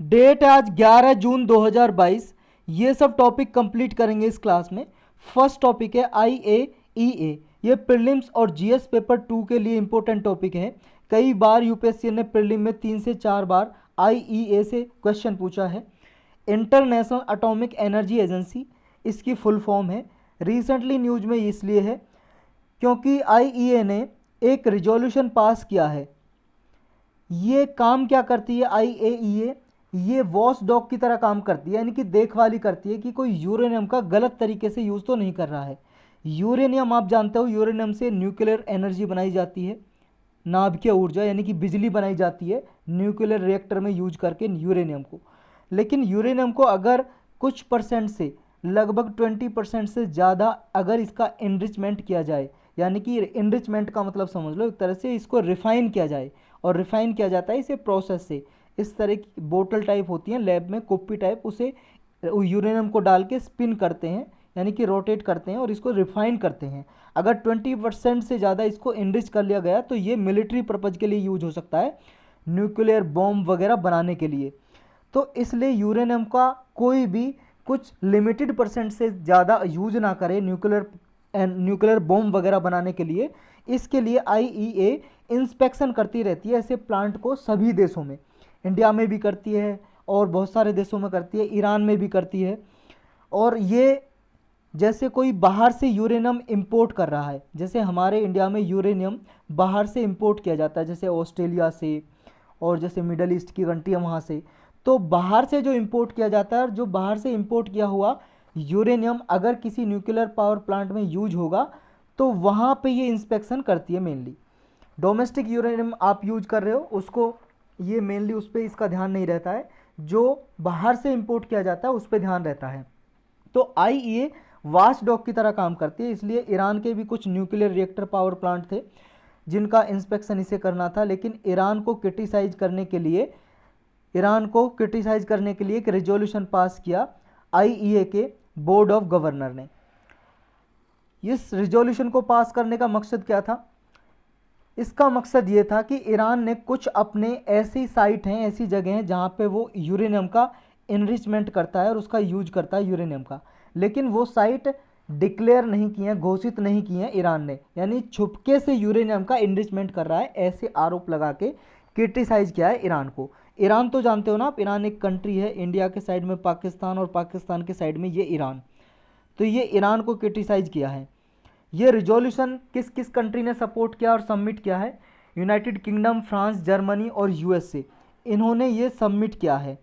Date है आज 11 जून 2022। ये सब टॉपिक कंप्लीट करेंगे इस क्लास में। फर्स्ट टॉपिक है IAEA। ये प्रीलिम्स और जीएस पेपर 2 के लिए इंपॉर्टेंट टॉपिक है। कई बार यूपीएससी ने प्रीलिम में 3 से 4 बार IEA से क्वेश्चन पूछा है। इंटरनेशनल एटॉमिक एनर्जी एजेंसी इसकी फुल फॉर्म है। रिसेंटली न्यूज में इसलिए है क्योंकि IEA ने एक रिजोल्यूशन पास किया है। ये काम क्या करती है IAEA? ये वॉच डॉग की तरह काम करती है, यानी कि देखभाली करती है कि कोई यूरेनियम का गलत तरीके से यूज़ तो नहीं कर रहा है। यूरेनियम आप जानते हो, यूरेनियम से न्यूक्लियर एनर्जी बनाई जाती है, नाभिकीय ऊर्जा यानी कि बिजली बनाई जाती है न्यूक्लियर रिएक्टर में यूज करके यूरेनियम को। लेकिन यूरेनियम को अगर कुछ परसेंट से लगभग 20% से ज़्यादा अगर इसका इनरिचमेंट किया जाए, यानी कि इनरिचमेंट का मतलब समझ लो एक तरह से इसको रिफाइन किया जाए, और रिफाइन किया जाता है इसे प्रोसेस से। इस तरह की बोतल टाइप होती हैं लैब में, कुप्पी टाइप, उसे यूरेनियम को डाल के स्पिन करते हैं, यानी कि रोटेट करते हैं और इसको रिफाइन करते हैं। अगर 20% से ज़्यादा इसको इनरिच कर लिया गया तो ये मिलिट्री पर्पज़ के लिए यूज हो सकता है, न्यूक्लियर बॉम्ब वगैरह बनाने के लिए। तो इसलिए यूरेनियम का कोई भी कुछ लिमिटेड परसेंट से ज़्यादा यूज ना करे न्यूक्लियर बॉम्ब वगैरह बनाने के लिए। इसके लिए IEA इंस्पेक्शन करती रहती है ऐसे प्लांट को सभी देशों में। इंडिया में भी करती है और बहुत सारे देशों में करती है, ईरान में भी करती है। और ये जैसे कोई बाहर से यूरेनियम इंपोर्ट कर रहा है, जैसे हमारे इंडिया में यूरेनियम बाहर से इंपोर्ट किया जाता है, जैसे ऑस्ट्रेलिया से और जैसे मिडल ईस्ट की कंट्री है वहाँ से। तो बाहर से जो इंपोर्ट किया जाता है और जो बाहर से इंपोर्ट किया हुआ यूरेनियम अगर किसी न्यूक्लियर पावर प्लांट में यूज होगा तो वहाँ पे ये इंस्पेक्शन करती है मेनली। डोमेस्टिक यूरेनियम आप यूज कर रहे हो उसको ये मेनली उस पर इसका ध्यान नहीं रहता है, जो बाहर से इंपोर्ट किया जाता है उस पर ध्यान रहता है। तो IEA वाच डॉग की तरह काम करती है। इसलिए ईरान के भी कुछ न्यूक्लियर रिएक्टर पावर प्लांट थे जिनका इंस्पेक्शन इसे करना था, लेकिन ईरान को क्रिटिसाइज करने के लिए एक रेजोल्यूशन पास किया IEA के बोर्ड ऑफ गवर्नर ने। इस रिजोल्यूशन को पास करने का मकसद क्या था? इसका मकसद ये था कि ईरान ने कुछ अपने ऐसी साइट हैं, ऐसी जगह हैं जहाँ पे वो यूरेनियम का इनरिचमेंट करता है और उसका यूज करता है यूरेनियम का, लेकिन वो साइट डिक्लेयर नहीं की हैं, घोषित नहीं की हैं ईरान ने, यानी छुपके से यूरेनियम का इनरिचमेंट कर रहा है, ऐसे आरोप लगा के क्रिटिसाइज किया है ईरान को। ईरान तो जानते हो ना आप, ईरान एक कंट्री है, इंडिया के साइड में पाकिस्तान और पाकिस्तान के साइड में ये ईरान। तो ये ईरान को क्रिटिसाइज किया है। ये रिजोल्यूशन किस किस कंट्री ने सपोर्ट किया और सबमिट किया है? यूनाइटेड किंगडम, फ्रांस, जर्मनी और USA, इन्होंने ये सबमिट किया है।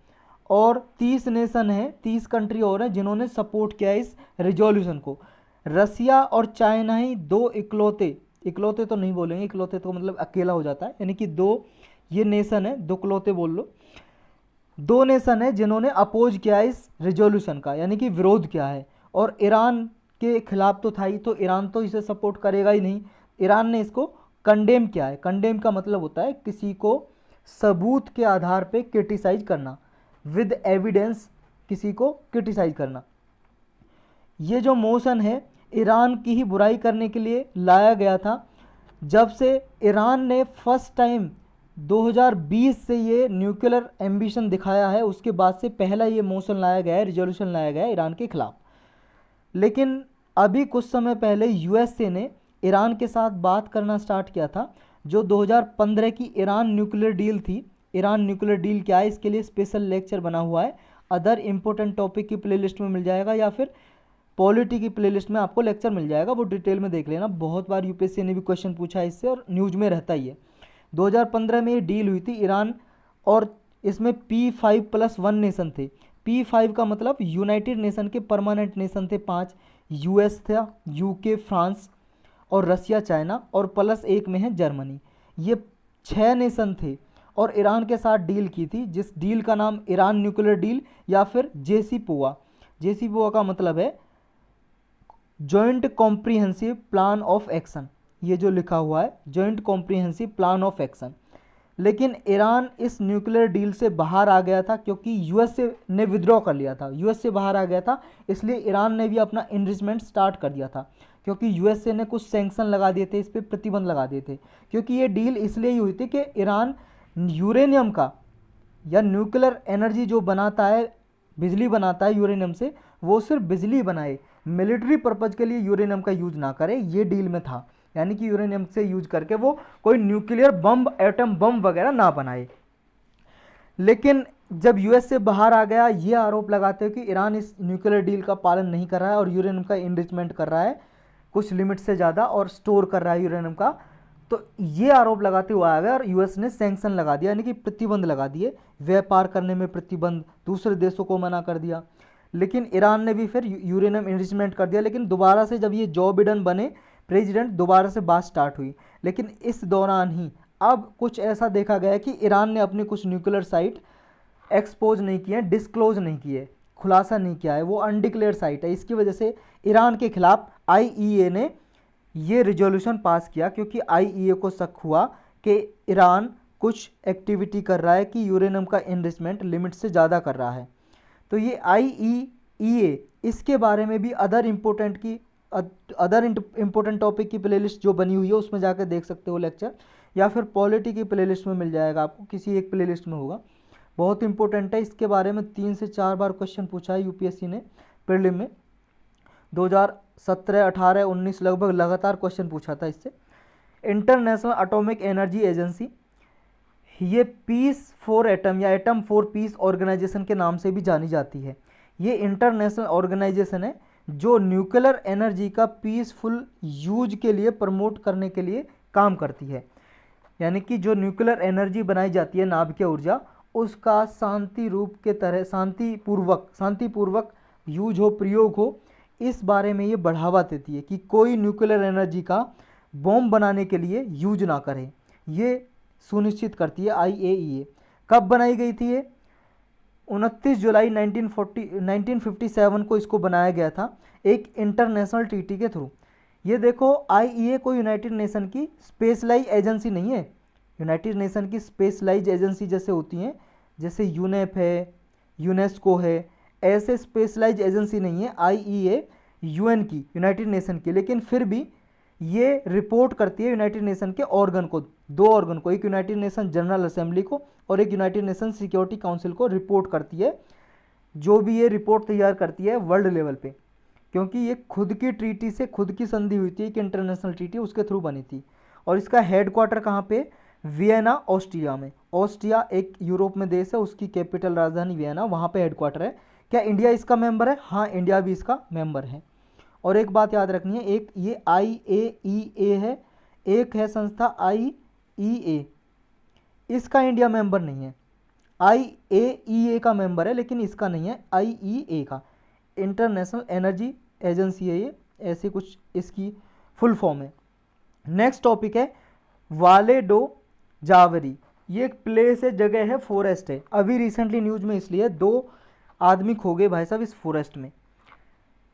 और 30 नेशन है, 30 कंट्री और हैं जिन्होंने सपोर्ट किया है इस रिजोल्यूशन को। रसिया और चाइना ही दो इकलौते तो नहीं बोलेंगे, इकलौते तो मतलब अकेला हो जाता है, यानी कि दो ये नेशन है, दो इकलौते बोल लो, दो नेशन है जिन्होंने अपोज किया है इस रिजोल्यूशन का, यानी कि विरोध किया है। और ईरान के खिलाफ तो था ही, तो ईरान तो इसे सपोर्ट करेगा ही नहीं। ईरान ने इसको कंडेम किया है। कंडेम का मतलब होता है किसी को सबूत के आधार पे क्रिटिसाइज करना, विद एविडेंस किसी को क्रिटिसाइज करना। ये जो मोशन है ईरान की ही बुराई करने के लिए लाया गया था। जब से ईरान ने फर्स्ट टाइम 2020 से ये न्यूक्लियर एम्बिशन दिखाया है, उसके बाद से पहला ये मोशन लाया गया है, रिजोल्यूशन लाया गया है ईरान के खिलाफ। लेकिन अभी कुछ समय पहले USA ने ईरान के साथ बात करना स्टार्ट किया था। जो 2015 की ईरान न्यूक्लियर डील थी, ईरान न्यूक्लियर डील क्या है इसके लिए स्पेशल लेक्चर बना हुआ है, अदर इंपॉर्टेंट टॉपिक की प्लेलिस्ट में मिल जाएगा या फिर पॉलिटी की प्लेलिस्ट में आपको लेक्चर मिल जाएगा, वो डिटेल में देख लेना। बहुत बार UPSC ने भी क्वेश्चन पूछा है इससे और न्यूज में रहता ही है। 2015 में ये डील हुई थी ईरान, और इसमें P5+1 नेशन थे। P5 का मतलब यूनाइटेड नेशन के परमानेंट नेशन थे 5, US था, UK, फ्रांस और रसिया, चाइना, और +1 में है जर्मनी। ये 6 नेशन थे और ईरान के साथ डील की थी, जिस डील का नाम ईरान न्यूक्लियर डील या फिर JCPOA। JCPOA का मतलब है joint comprehensive plan of action. ये जो लिखा हुआ है joint comprehensive plan of action. लेकिन ईरान इस न्यूक्लियर डील से बाहर आ गया था क्योंकि USA ने विद्रॉ कर लिया था, US से बाहर आ गया था, इसलिए ईरान ने भी अपना इनरिचमेंट स्टार्ट कर दिया था, क्योंकि USA ने कुछ सैंक्शन लगा दिए थे, इस पर प्रतिबंध लगा दिए थे। क्योंकि ये डील इसलिए ही हुई थी कि ईरान यूरेनियम का या न्यूक्लियर एनर्जी जो बनाता है, बिजली बनाता है यूरेनियम से, वो सिर्फ बिजली बनाए, मिलिट्री पर्पज़ के लिए यूरेनियम का यूज ना करे, ये डील में था। यानी कि यूरेनियम से यूज करके वो कोई न्यूक्लियर बम, एटम बम वगैरह ना बनाए। लेकिन जब यूएस से बाहर आ गया, ये आरोप लगाते हैं कि ईरान इस न्यूक्लियर डील का पालन नहीं कर रहा है और यूरेनियम का इनरिचमेंट कर रहा है कुछ लिमिट से ज़्यादा और स्टोर कर रहा है यूरेनियम का, तो ये आरोप लगाते हुए आ गया और यूएस ने सैंक्शन लगा दिया, यानी कि प्रतिबंध लगा दिए, व्यापार करने में प्रतिबंध, दूसरे देशों को मना कर दिया। लेकिन ईरान ने भी फिर यूरेनियम इनरिचमेंट कर दिया। लेकिन दोबारा से जब ये जो बिडेन बने प्रेसिडेंट, दोबारा से बात स्टार्ट हुई। लेकिन इस दौरान ही अब कुछ ऐसा देखा गया कि ईरान ने अपनी कुछ न्यूक्लियर साइट एक्सपोज नहीं किए, डिस्क्लोज नहीं किए, खुलासा नहीं किया है, वो अनडिक्लेयर साइट है। इसकी वजह से ईरान के खिलाफ आईईए ने ये रिजोल्यूशन पास किया, क्योंकि आईईए को शक हुआ कि ईरान कुछ एक्टिविटी कर रहा है कि यूरेनियम का इनरिचमेंट लिमिट से ज़्यादा कर रहा है। तो ये आईईए, इसके बारे में भी अदर इम्पोर्टेंट टॉपिक की प्लेलिस्ट जो बनी हुई है उसमें जाकर देख सकते हो लेक्चर, या फिर पॉलिटी की प्लेलिस्ट में मिल जाएगा आपको, किसी एक प्लेलिस्ट में होगा। बहुत इंपॉर्टेंट है, इसके बारे में 3 से 4 बार क्वेश्चन पूछा है यूपीएससी ने प्रीलिम में। 2017, 18, 19 लगभग लगातार क्वेश्चन पूछा था इससे। इंटरनेशनल एटॉमिक एनर्जी एजेंसी, ये पीस फॉर एटम या एटम फॉर पीस ऑर्गेनाइजेशन के नाम से भी जानी जाती है। ये इंटरनेशनल ऑर्गेनाइजेशन है जो न्यूक्लियर एनर्जी का पीसफुल यूज के लिए प्रमोट करने के लिए काम करती है। यानी कि जो न्यूक्लियर एनर्जी बनाई जाती है, नाभिकीय ऊर्जा, उसका शांति रूप के तरह शांतिपूर्वक यूज हो, प्रयोग हो, इस बारे में ये बढ़ावा देती है कि कोई न्यूक्लियर एनर्जी का बॉम्ब बनाने के लिए यूज ना करे, ये सुनिश्चित करती है आईएईए। कब बनाई गई थी ये? 29 जुलाई 1957 को इसको बनाया गया था एक इंटरनेशनल ट्रीटी के थ्रू। ये देखो, आईईए कोई यूनाइटेड नेशन की स्पेशलाइज एजेंसी नहीं है। यूनाइटेड नेशन की स्पेशलाइज एजेंसी जैसे होती हैं, जैसे यूनेप है, यूनेस्को है, ऐसे स्पेशलाइज एजेंसी नहीं है आईईए यूएन की, यूनाइटेड नेशन की। लेकिन फिर भी ये रिपोर्ट करती है यूनाइटेड नेशन के ऑर्गन को, 2 ऑर्गन को, एक यूनाइटेड नेशन जनरल असेंबली को और एक यूनाइटेड नेशन सिक्योरिटी काउंसिल को रिपोर्ट करती है। जो भी ये रिपोर्ट तैयार करती है वर्ल्ड लेवल पे, क्योंकि ये खुद की ट्रीटी से, खुद की संधि हुई थी, एक इंटरनेशनल ट्रीटी उसके थ्रू बनी थी। और इसका हेडक्वार्टर कहाँ पे? वियना, ऑस्ट्रिया में। ऑस्ट्रिया एक यूरोप में देश है, उसकी कैपिटल राजधानी वियना, वहाँ पे हेडक्वार्टर है। क्या इंडिया इसका मेंबर है? हाँ, इंडिया भी इसका मेंबर है। और एक बात याद रखनी है, एक ये IAEA है, एक है संस्था IEA, इसका इंडिया मेंबर नहीं है। IAEA का मेंबर है लेकिन इसका नहीं है, IEA का। इंटरनेशनल एनर्जी एजेंसी है ये, ऐसे कुछ इसकी फुल फॉर्म है। नेक्स्ट टॉपिक है वाले डो जावरी। ये एक प्लेस है, जगह है, फॉरेस्ट है। अभी रिसेंटली न्यूज में इसलिए 2 आदमी खो गए भाई साहब इस फॉरेस्ट में।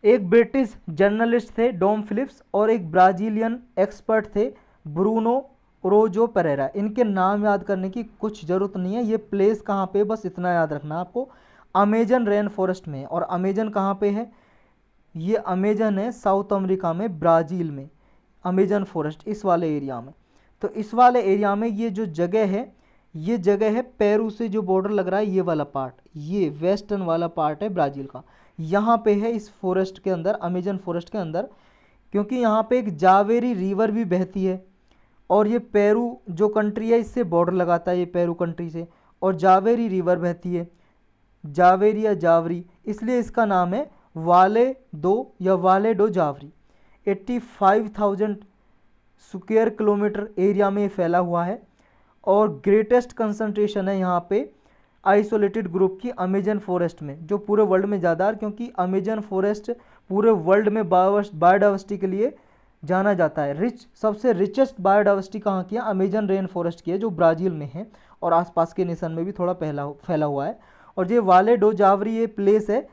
एक ब्रिटिश जर्नलिस्ट थे डॉम फिलिप्स और एक ब्राजीलियन एक्सपर्ट थे ब्रूनो ओरोजो पेरेरा। इनके नाम याद करने की कुछ ज़रूरत नहीं है। ये प्लेस कहाँ पे, बस इतना याद रखना आपको, अमेजन रेन फॉरेस्ट में। और अमेजन कहाँ पे है? ये अमेजन है साउथ अमेरिका में, ब्राज़ील में, अमेजन फॉरेस्ट इस वाले एरिया में। तो इस वाले एरिया में ये जो जगह है, ये जगह है पेरू से जो बॉर्डर लग रहा है, ये वाला पार्ट, ये वेस्टर्न वाला पार्ट है ब्राज़ील का, यहाँ पे है इस फॉरेस्ट के अंदर, अमेजन फॉरेस्ट के अंदर। क्योंकि यहाँ पे एक जावेरी रिवर भी बहती है और ये पेरू जो कंट्री है इससे बॉर्डर लगाता है, ये पेरू कंट्री से, और जावेरी रिवर बहती है, जावेरी या जावरी, इसलिए इसका नाम है वाले दो या वाले डो जावरी। 85,000 स्क्वायर किलोमीटर एरिया में फैला हुआ है और ग्रेटेस्ट कंसंट्रेशन है यहाँ पे आइसोलेटेड ग्रुप की अमेजन फॉरेस्ट में, जो पूरे वर्ल्ड में ज़्यादा है, क्योंकि अमेजन फॉरेस्ट पूरे वर्ल्ड में बायोडाइवर्सिटी के लिए जाना जाता है। सबसे रिचेस्ट बायोडाइवर्सिटी कहाँ की है? अमेजन रेन फॉरेस्ट की है, जो ब्राज़ील में है और आसपास के नेशन में भी थोड़ा फैला हुआ है। और ये वाले डो जावरी ये प्लेस है,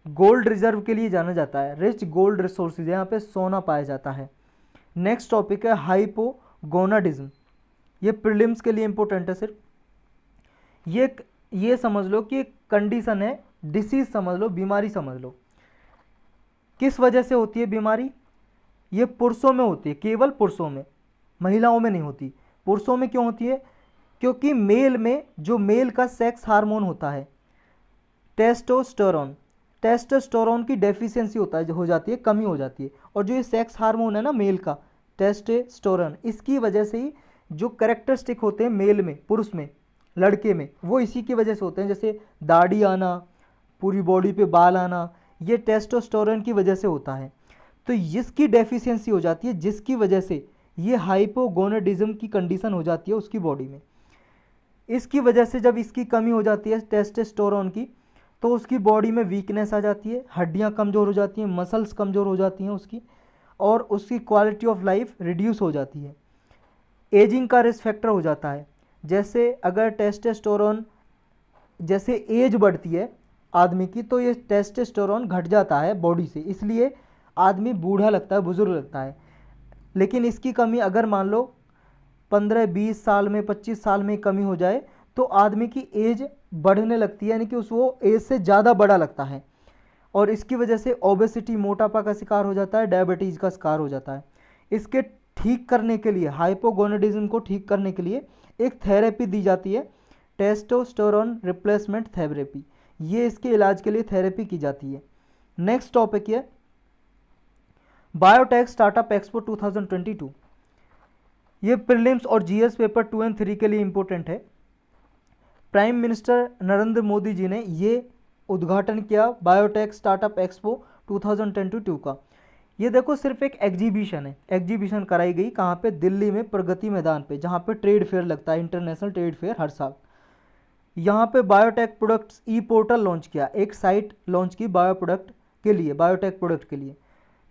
गोल्ड रिजर्व के लिए जाना जाता है, रिच गोल्ड रिसोर्सेज, यहाँ पे सोना पाया जाता है। नेक्स्ट टॉपिक है हाइपोगोनाडिज्म। ये प्रीलिम्स के लिए इंपॉर्टेंट है सिर्फ। ये समझ लो कि एक कंडीशन है, डिसीज समझ लो, बीमारी समझ लो। किस वजह से होती है बीमारी? ये पुरुषों में होती है, केवल पुरुषों में, महिलाओं में नहीं होती। पुरुषों में क्यों होती है? क्योंकि मेल में जो मेल का सेक्स हार्मोन होता है टेस्टोस्टेरोन, टेस्टोस्टेरोन की डेफिशिएंसी हो जाती है, कमी हो जाती है। और जो ये सेक्स हार्मोन है ना मेल का टेस्टोस्टेरोन, इसकी वजह से ही जो कैरेक्टरिस्टिक होते हैं मेल में, पुरुष में, लड़के में, वो इसी की वजह से होते हैं। जैसे दाढ़ी आना, पूरी बॉडी पे बाल आना, ये टेस्टोस्टेरोन की वजह से होता है। तो इसकी डेफिशिएंसी हो जाती है, जिसकी वजह से ये हाइपोगोनेडिज्म की कंडीशन हो जाती है उसकी बॉडी में। इसकी वजह से जब इसकी कमी हो जाती है टेस्टोस्टेरोन की, तो उसकी बॉडी में वीकनेस आ जाती है, हड्डियां कमज़ोर हो जाती हैं, मसल्स कमज़ोर हो जाती हैं उसकी, और उसकी क्वालिटी ऑफ लाइफ रिड्यूस हो जाती है। एजिंग का रिस्क फैक्टर हो जाता है। जैसे अगर टेस्टोस्टेरोन, जैसे एज बढ़ती है आदमी की, तो ये टेस्टोस्टेरोन घट जाता है बॉडी से, इसलिए आदमी बूढ़ा लगता है, बुजुर्ग लगता है। लेकिन इसकी कमी अगर मान लो 15-20 साल में, 25 साल में कमी हो जाए, तो आदमी की एज बढ़ने लगती है, यानी कि वो एज से ज़्यादा बड़ा लगता है। और इसकी वजह से ओबेसिटी, मोटापा का शिकार हो जाता है, डायबिटीज़ का शिकार हो जाता है। इसके ठीक करने के लिए, हाइपोगोनेडिज्म को ठीक करने के लिए एक थेरेपी दी जाती है, टेस्टोस्टेरोन रिप्लेसमेंट थेरेपी। ये इसके इलाज के लिए थेरेपी की जाती है। नेक्स्ट टॉपिक है बायोटेक स्टार्टअप एक्सपो 2022। ये प्रीलिम्स और जीएस पेपर 2 और 3 के लिए इंपॉर्टेंट है। प्राइम मिनिस्टर नरेंद्र मोदी जी ने ये उद्घाटन किया बायोटेक स्टार्टअप एक्सपो 2022 का। ये देखो सिर्फ एक एग्जीबिशन है, एग्जीबिशन कराई गई कहाँ पे, दिल्ली में प्रगति मैदान पे, जहाँ पे ट्रेड फेयर लगता है, इंटरनेशनल ट्रेड फेयर हर साल। यहाँ पे बायोटेक प्रोडक्ट्स ई पोर्टल लॉन्च किया, एक साइट लॉन्च की बायो प्रोडक्ट के लिए, बायोटेक प्रोडक्ट के लिए।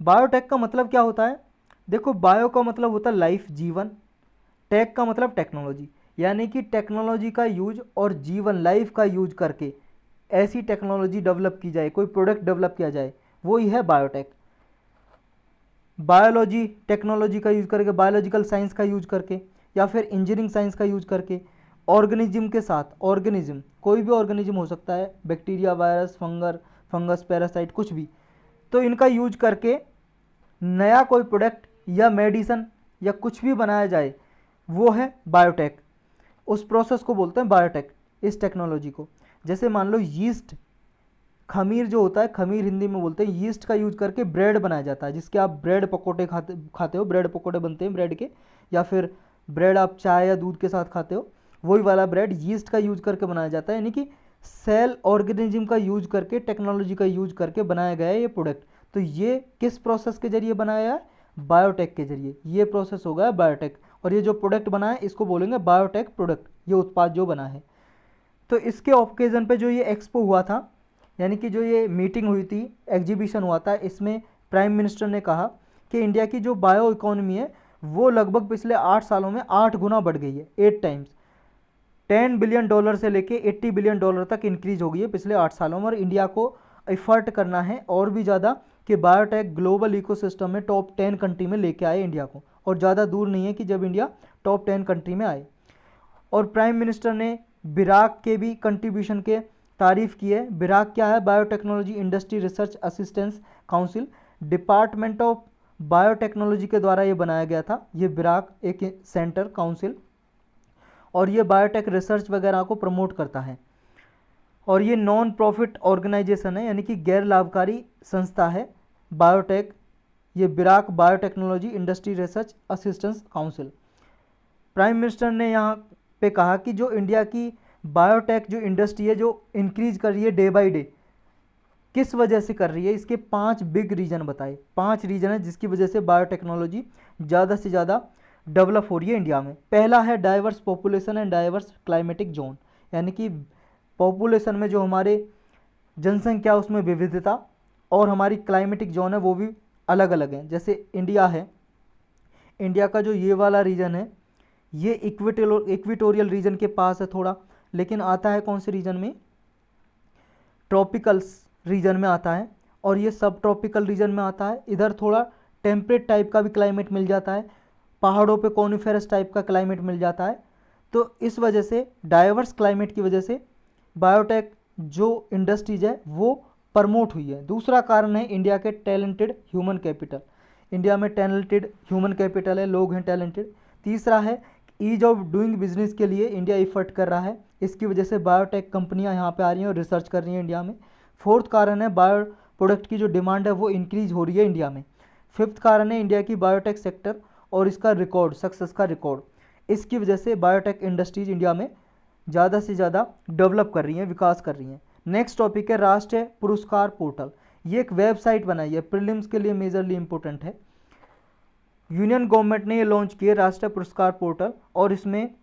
बायोटेक का मतलब क्या होता है? देखो, बायो का मतलब होता है लाइफ, जीवन, टेक का मतलब टेक्नोलॉजी, यानी कि टेक्नोलॉजी का यूज और जीवन, लाइफ का यूज करके ऐसी टेक्नोलॉजी डेवलप की जाए, कोई प्रोडक्ट डेवलप किया जाए, वो ही है बायोटेक। बायोलॉजी टेक्नोलॉजी का यूज करके, बायोलॉजिकल साइंस का यूज करके, या फिर इंजीनियरिंग साइंस का यूज करके, ऑर्गेनिज्म के साथ, ऑर्गेनिज्म कोई भी ऑर्गेनिज्म हो सकता है, बैक्टीरिया, वायरस, फंगस, पैरासाइट, कुछ भी, तो इनका यूज करके नया कोई प्रोडक्ट या मेडिसिन या कुछ भी बनाया जाए, वो है बायोटेक। उस प्रोसेस को बोलते हैं बायोटेक, इस टेक्नोलॉजी को। जैसे मान लो यीस्ट, खमीर जो होता है, खमीर हिंदी में बोलते हैं, यीस्ट का यूज करके ब्रेड बनाया जाता है, जिसके आप ब्रेड पकोड़े खाते हो, ब्रेड पकोड़े बनते हैं ब्रेड के, या फिर ब्रेड आप चाय या दूध के साथ खाते हो, वही वाला ब्रेड यीस्ट का यूज करके बनाया जाता है। यानी कि सेल ऑर्गेनिज्म का यूज करके, टेक्नोलॉजी का यूज करके बनाया गया है ये प्रोडक्ट। तो ये किस प्रोसेस के जरिए बनाया है? बायोटेक के जरिए। ये प्रोसेस हो गया बायोटेक, और ये जो प्रोडक्ट बना है इसको बोलेंगे बायोटेक प्रोडक्ट, ये उत्पाद जो बना है। तो इसके ओकेजन पे जो ये एक्सपो हुआ था, यानी कि जो ये मीटिंग हुई थी, एग्जीबिशन हुआ था, इसमें प्राइम मिनिस्टर ने कहा कि इंडिया की जो बायो इकोनॉमी है वो लगभग पिछले 8 सालों में 8 गुना बढ़ गई है, 8 टाइम्स। $10 बिलियन से लेके $80 बिलियन तक इंक्रीज हो गई है पिछले 8 सालों में। और इंडिया को एफर्ट करना है और भी ज़्यादा कि बायोटेक ग्लोबल इकोसिस्टम में टॉप 10 कंट्री में लेके आए इंडिया को, और ज़्यादा दूर नहीं है कि जब इंडिया टॉप 10 कंट्री में आए। और प्राइम मिनिस्टर ने बिराक के भी कंट्रीब्यूशन के तारीफ की है। बिराक क्या है? Biotechnology industry research assistance council, department of biotechnology के द्वारा ये बनाया गया था, ये बिराक एक सेंटर काउंसिल, और ये बायोटेक रिसर्च वगैरह को प्रमोट करता है। और ये नॉन प्रॉफिट ऑर्गेनाइजेशन है, यानी कि गैर लाभकारी संस्था है बायोटेक, ये BIRAC biotechnology industry research assistance council. Prime minister ने यहाँ पे कहा कि जो इंडिया की बायोटेक जो इंडस्ट्री है, जो इंक्रीज कर रही है डे बाय डे, किस वजह से कर रही है? इसके 5 बिग रीजन बताए। 5 रीजन है जिसकी वजह से बायोटेक्नोलॉजी ज़्यादा से ज़्यादा डेवलप हो रही है इंडिया में। पहला है diverse population and diverse climatic zone, यानी कि पॉपुलेशन में जो हमारे जनसंख्या उसमें विविधता, और हमारी क्लाइमेटिक जोन है वो भी अलग अलग हैं। जैसे इंडिया है, इंडिया का जो ये वाला रीजन है ये इक्वेटोरियल रीजन के पास है थोड़ा, लेकिन आता है कौन से रीजन में? ट्रॉपिकल्स रीजन में आता है, और ये सब ट्रॉपिकल रीजन में आता है। इधर थोड़ा टेम्परेट टाइप का भी क्लाइमेट मिल जाता है, पहाड़ों पे कॉनिफेरस टाइप का क्लाइमेट मिल जाता है। तो इस वजह से, डाइवर्स क्लाइमेट की वजह से बायोटेक जो इंडस्ट्रीज है वो प्रमोट हुई है। दूसरा कारण है इंडिया के टैलेंटेड ह्यूमन कैपिटल, इंडिया में टैलेंटेड ह्यूमन कैपिटल है, लोग हैं टैलेंटेड। तीसरा है ईज ऑफ डूइंग बिजनेस के लिए इंडिया एफर्ट कर रहा है, इसकी वजह से बायोटेक कंपनियां यहाँ पे आ रही हैं और रिसर्च कर रही हैं इंडिया में। फोर्थ कारण है बायो प्रोडक्ट की जो डिमांड है वो इंक्रीज हो रही है इंडिया में। फिफ्थ कारण है इंडिया की बायोटेक सेक्टर और इसका रिकॉर्ड, सक्सेस का रिकॉर्ड, इसकी वजह से बायोटेक इंडस्ट्रीज इंडिया में ज़्यादा से ज़्यादा डेवलप कर रही हैं, विकास कर रही हैं। नेक्स्ट टॉपिक है राष्ट्रीय पुरस्कार पोर्टल। ये एक वेबसाइट बनाई है, प्रीलिम्स के लिए मेजरली इंपॉर्टेंट है। यूनियन गवर्नमेंट ने ये लॉन्च किया राष्ट्रीय पुरस्कार पोर्टल, और इसमें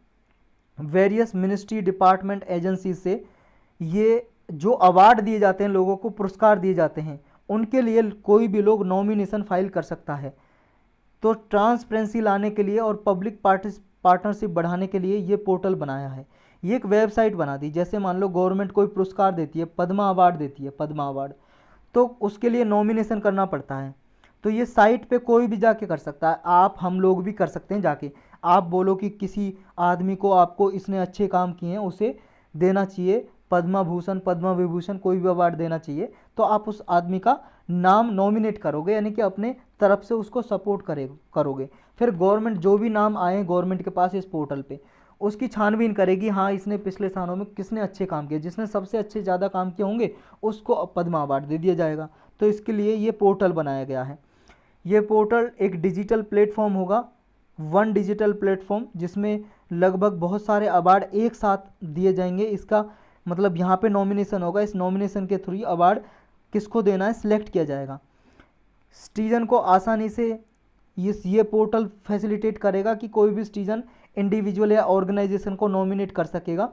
वेरियस मिनिस्ट्री, डिपार्टमेंट, एजेंसी से ये जो अवार्ड दिए जाते हैं, लोगों को पुरस्कार दिए जाते हैं, उनके लिए कोई भी लोग नॉमिनेशन फाइल कर सकता है। तो ट्रांसपेरेंसी लाने के लिए और पब्लिक पार्टनरशिप बढ़ाने के लिए ये पोर्टल बनाया है। ये एक वेबसाइट बना दी, जैसे मान लो गवर्नमेंट कोई पुरस्कार देती है, पद्मा अवार्ड देती है, पद्मा अवार्ड, तो उसके लिए नॉमिनेशन करना पड़ता है। तो ये साइट पे कोई भी जाके कर सकता है, आप हम लोग भी कर सकते हैं जाके। आप बोलो कि किसी आदमी को आपको इसने अच्छे काम किए हैं, उसे देना चाहिए पद्मा भूषण, पद्मा विभूषण, कोई भी अवार्ड देना चाहिए, तो आप उस आदमी का नाम नॉमिनेट करोगे, यानी कि अपने तरफ से उसको सपोर्ट करोगे। फिर गवर्नमेंट जो भी नाम आए गवर्नमेंट के पास इस पोर्टल पे, उसकी छानबीन करेगी, हाँ इसने पिछले सालों में किसने अच्छे काम किए, जिसने सबसे अच्छे ज़्यादा काम किए होंगे उसको पद्मा अवार्ड दे दिया जाएगा। तो इसके लिए ये पोर्टल बनाया गया है। ये पोर्टल एक डिजिटल प्लेटफॉर्म होगा, वन डिजिटल प्लेटफॉर्म, जिसमें लगभग बहुत सारे अवार्ड एक साथ दिए जाएंगे। इसका मतलब यहाँ पे नॉमिनेशन होगा, इस नॉमिनेशन के थ्रू अवार्ड किसको देना है सिलेक्ट किया जाएगा। सिटीजन को आसानी से ये पोर्टल फैसिलिटेट करेगा कि कोई भी सिटीजन इंडिविजुअल या ऑर्गेनाइजेशन को नॉमिनेट कर सकेगा।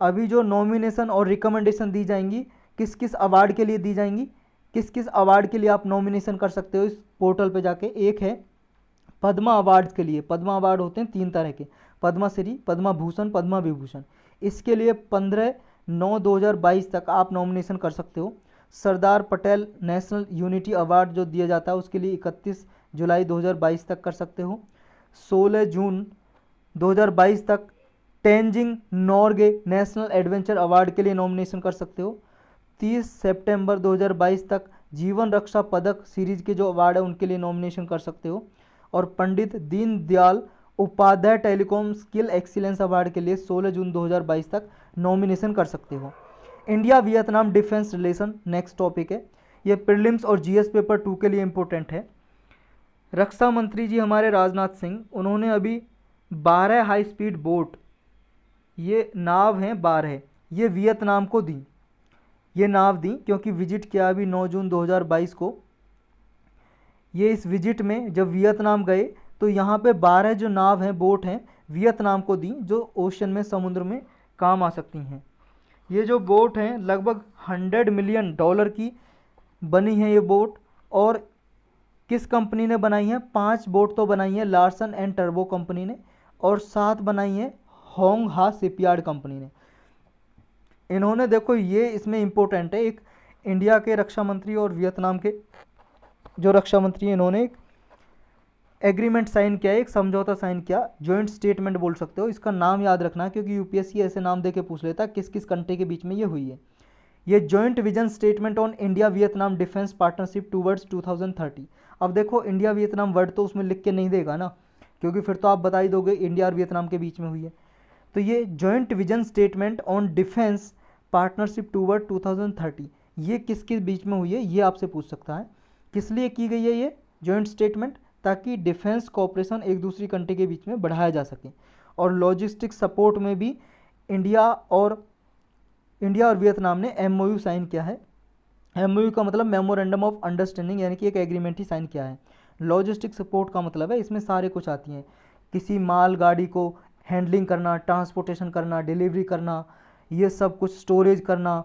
अभी जो नॉमिनेशन और रिकमेंडेशन दी जाएंगी, किस किस अवार्ड के लिए दी जाएंगी, किस किस अवार्ड के लिए आप नॉमिनेशन कर सकते हो इस पोर्टल पे जाके। एक है पद्मा अवार्ड्स के लिए, पद्मा अवार्ड होते हैं 3 तरह के, पद्मा श्री, पद्मा भूषण, पद्मा विभूषण। इसके लिए 15/9/2022 तक आप नॉमिनेशन कर सकते हो। Sardar Patel national unity award जो दिया जाता है उसके लिए 31 जुलाई 2022 तक कर सकते हो। 16 जून 2022 तक Tenzing Norgay national adventure award के लिए नॉमिनेशन कर सकते हो। 30 सितंबर 2022 तक जीवन रक्षा पदक सीरीज के जो अवार्ड है उनके लिए नॉमिनेशन कर सकते हो। और Pandit Deendayal Upadhyay telecom skill excellence award के लिए 16 जून 2022 तक नॉमिनेशन कर सकते हो। India Vietnam defence relation next topic है। ये प्रीलिम्स और जीएस पेपर 2 के लिए इंपॉर्टेंट है। रक्षा मंत्री जी हमारे राजनाथ सिंह, उन्होंने अभी 12 हाई स्पीड बोट, ये नाव हैं 12, ये वियतनाम को दी। ये नाव दी क्योंकि विजिट किया अभी 9 जून 2022 को। ये इस विजिट में जब वियतनाम गए तो यहाँ पे 12 जो नाव हैं, बोट हैं, वियतनाम को दी, जो ओशन में, समुद्र में काम आ सकती हैं। ये जो बोट हैं लगभग $100 मिलियन की बनी है ये बोट। और किस कंपनी ने बनाई है? 5 बोट तो बनाई है लार्सन एंड टर्बो कंपनी ने, और 7 बनाई है होंग हा शिपयार्ड कंपनी ने। इन्होंने, देखो ये इसमें इंपॉर्टेंट है, एक इंडिया के रक्षा मंत्री और वियतनाम के जो रक्षा मंत्री हैं, इन्होंने एक एग्रीमेंट साइन किया, एक समझौता साइन किया, जॉइंट स्टेटमेंट बोल सकते हो। इसका नाम याद रखना है क्योंकि यूपीएससी ऐसे नाम देके पूछ लेता है किस किस कंट्री के बीच में ये हुई है। ये joint vision statement on India Vietnam defence partnership towards 2030। अब देखो इंडिया वियतनाम वर्ड तो उसमें लिख के नहीं देगा ना, क्योंकि फिर तो आप बता ही दोगे इंडिया और वियतनाम के बीच में हुई है। तो ये joint vision statement on defence partnership toward 2030, ये किसके बीच में हुई है ये आपसे पूछ सकता है। किस लिए की गई है ये जॉइंट स्टेटमेंट? ताकि डिफेंस कोऑपरेशन एक दूसरी कंट्री के बीच में बढ़ाया जा सके। और लॉजिस्टिक सपोर्ट में भी इंडिया और वियतनाम ने एमओयू साइन किया है। एमओयू का मतलब मेमोरेंडम ऑफ अंडरस्टैंडिंग, यानी कि एक एग्रीमेंट ही साइन किया है। लॉजिस्टिक सपोर्ट का मतलब है इसमें सारे कुछ आती हैं, किसी माल गाड़ी को हैंडलिंग करना, ट्रांसपोर्टेशन करना, डिलीवरी करना, ये सब कुछ, स्टोरेज करना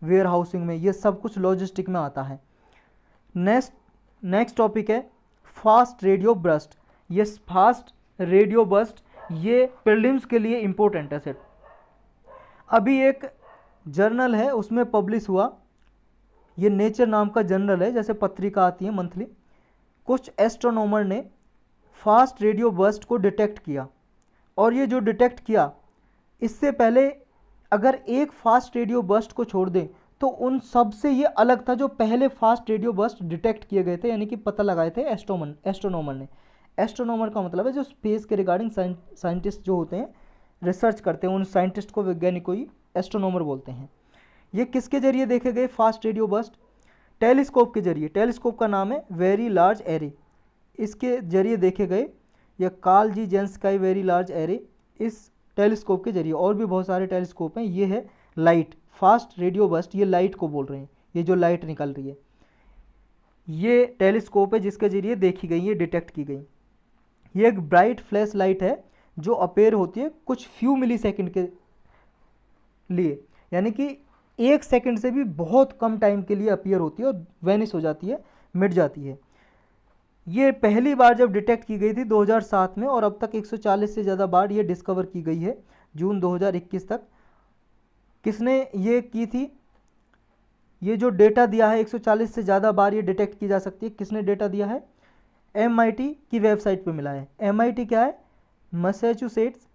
वेयर हाउसिंग में, ये सब कुछ लॉजिस्टिक में आता है। नेक्स्ट टॉपिक है फास्ट रेडियो बर्स्ट। ये फास्ट रेडियो बर्स्ट ये प्रीलिम्स के लिए इंपॉर्टेंट है सेट। अभी एक जर्नल है उसमें पब्लिश हुआ, ये नेचर नाम का जर्नल है, जैसे पत्रिका आती है मंथली। कुछ एस्ट्रोनॉमर ने फास्ट रेडियो बर्स्ट को डिटेक्ट किया, और ये जो डिटेक्ट किया, इससे पहले अगर एक फास्ट रेडियो बर्स्ट को छोड़ दें तो उन सब से ये अलग था जो पहले फास्ट रेडियो बर्स्ट डिटेक्ट किए गए थे, यानी कि पता लगाए थे एस्ट्रोनॉमर ने। एस्ट्रोनॉमर का मतलब है जो स्पेस के रिगार्डिंग साइंटिस्ट जो होते हैं, रिसर्च करते हैं, उन साइंटिस्ट को, वैज्ञानिक को ही एस्ट्रोनॉमर बोलते हैं। ये किसके जरिए देखे गए फास्ट रेडियो बर्स्ट? टेलीस्कोप के जरिए। टेलीस्कोप का नाम है वेरी लार्ज एरे, इसके जरिए देखे गए, या कार्ल जी जेंस का वेरी लार्ज एरे, इस टेलीस्कोप के जरिए। और भी बहुत सारे टेलीस्कोप हैं। ये है लाइट, फास्ट रेडियो बर्स्ट, ये लाइट को बोल रहे हैं, ये जो लाइट निकल रही है ये टेलीस्कोप है जिसके जरिए देखी गई, ये डिटेक्ट की गई। ये एक ब्राइट फ्लैश लाइट है जो अपेयर होती है कुछ फ्यू मिली सेकेंड के लिए, यानी कि 1 सेकेंड से भी बहुत कम टाइम के लिए अपियर होती है और वैनिश हो जाती है, मिट जाती है। ये पहली बार जब डिटेक्ट की गई थी 2007 में, और अब तक 140 से ज़्यादा बार ये डिस्कवर की गई है जून 2021 तक। किसने ये की थी? ये जो डेटा दिया है 140 से ज़्यादा बार ये डिटेक्ट की जा सकती है, किसने डेटा दिया है? MIT की वेबसाइट पे मिला है। MIT क्या है? Massachusetts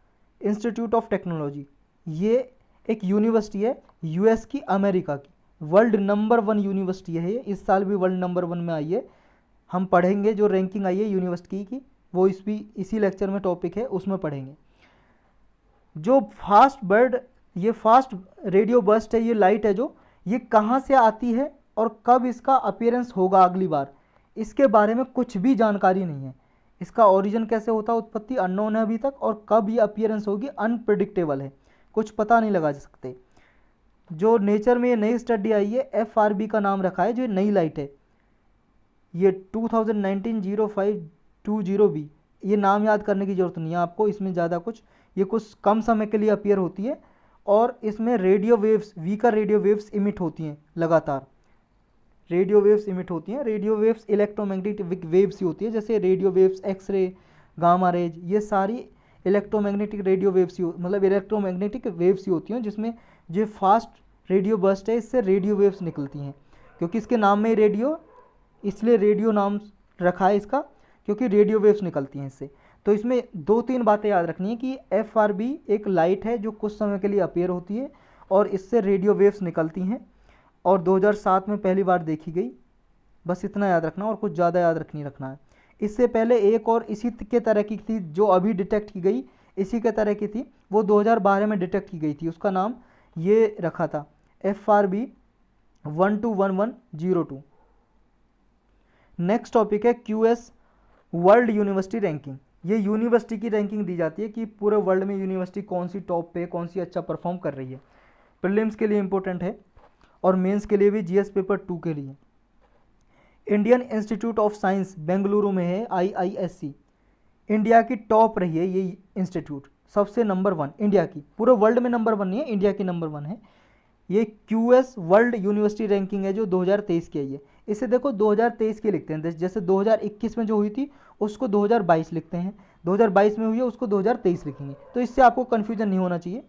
institute of technology. ये एक यूनिवर्सिटी है US की, अमेरिका की, वर्ल्ड नंबर 1 यूनिवर्सिटी है ये, इस साल भी वर्ल्ड नंबर 1 में आई है। हम पढ़ेंगे जो रैंकिंग आई है यूनिवर्सिटी की, वो इसी लेक्चर में टॉपिक है, उसमें पढ़ेंगे। जो ये फास्ट रेडियो बर्स्ट है, ये लाइट है जो, ये कहाँ से आती है और कब इसका अपीयरेंस होगा अगली बार, इसके बारे में कुछ भी जानकारी नहीं है। इसका ओरिजिन कैसे होता है, उत्पत्ति अननोन है अभी तक, और कब ये अपीयरेंस होगी अनप्रिडिक्टेबल है, कुछ पता नहीं लगा सकते। जो नेचर में ये नई स्टडी आई है, FRB का नाम रखा है, जो नई लाइट है, ये 2019-0520B, ये नाम याद करने की ज़रूरत नहीं है आपको, इसमें ज़्यादा कुछ, ये कुछ कम समय के लिए अपीयर होती है, और इसमें radio waves, weaker radio waves emit होती हैं, लगातार रेडियो वेव्स इमिट होती हैं। रेडियो वेव्स इलेक्ट्रोमैग्नेटिक वेव्स ही होती है, जैसे radio waves, X-ray, gamma rays, ये सारी इलेक्ट्रोमैग्नेटिक रेडियो वेव्स ही, मतलब इलेक्ट्रोमैग्नेटिक वेव्स ही होती हैं, जिसमें जो फास्ट रेडियो बर्स्ट है इससे रेडियो वेव्स निकलती हैं। क्योंकि इसके नाम में ही रेडियो, इसलिए रेडियो नाम रखा है इसका, क्योंकि रेडियो वेव्स निकलती हैं इससे। तो इसमें 2-3 बातें याद रखनी है कि FRB एक लाइट है जो कुछ समय के लिए अपीयर होती है और इससे रेडियो वेव्स निकलती हैं, और 2007 में पहली बार देखी गई। बस इतना याद रखना, और कुछ ज़्यादा याद रखना है। इससे पहले एक और इसी के तरह की थी जो अभी डिटेक्ट की गई, इसी के तरह की थी, वो 2012 में डिटेक्ट की गई थी, उसका नाम ये रखा था FRB 121102। नेक्स्ट टॉपिक है QS वर्ल्ड यूनिवर्सिटी रैंकिंग। ये यूनिवर्सिटी की रैंकिंग दी जाती है कि पूरे वर्ल्ड में यूनिवर्सिटी कौन सी टॉप पे, कौन सी अच्छा परफॉर्म कर रही है। प्रीलिम्स के लिए इंपॉर्टेंट है और मेंस के लिए भी, GS पेपर 2 के लिए। Indian institute of science Bengaluru में है, IISc, इंडिया की टॉप रही है ये इंस्टीट्यूट, सबसे नंबर 1 इंडिया की, पूरे वर्ल्ड में नंबर 1 नहीं है, इंडिया की नंबर 1 है। ये QS वर्ल्ड यूनिवर्सिटी रैंकिंग है जो 2023 की आई है। इसे देखो 2023 की लिखते हैं, जैसे 2021 में जो हुई थी उसको 2022 लिखते हैं, 2022 में हुई है उसको 2023 लिखेंगे, तो इससे आपको कन्फ्यूजन नहीं होना चाहिए।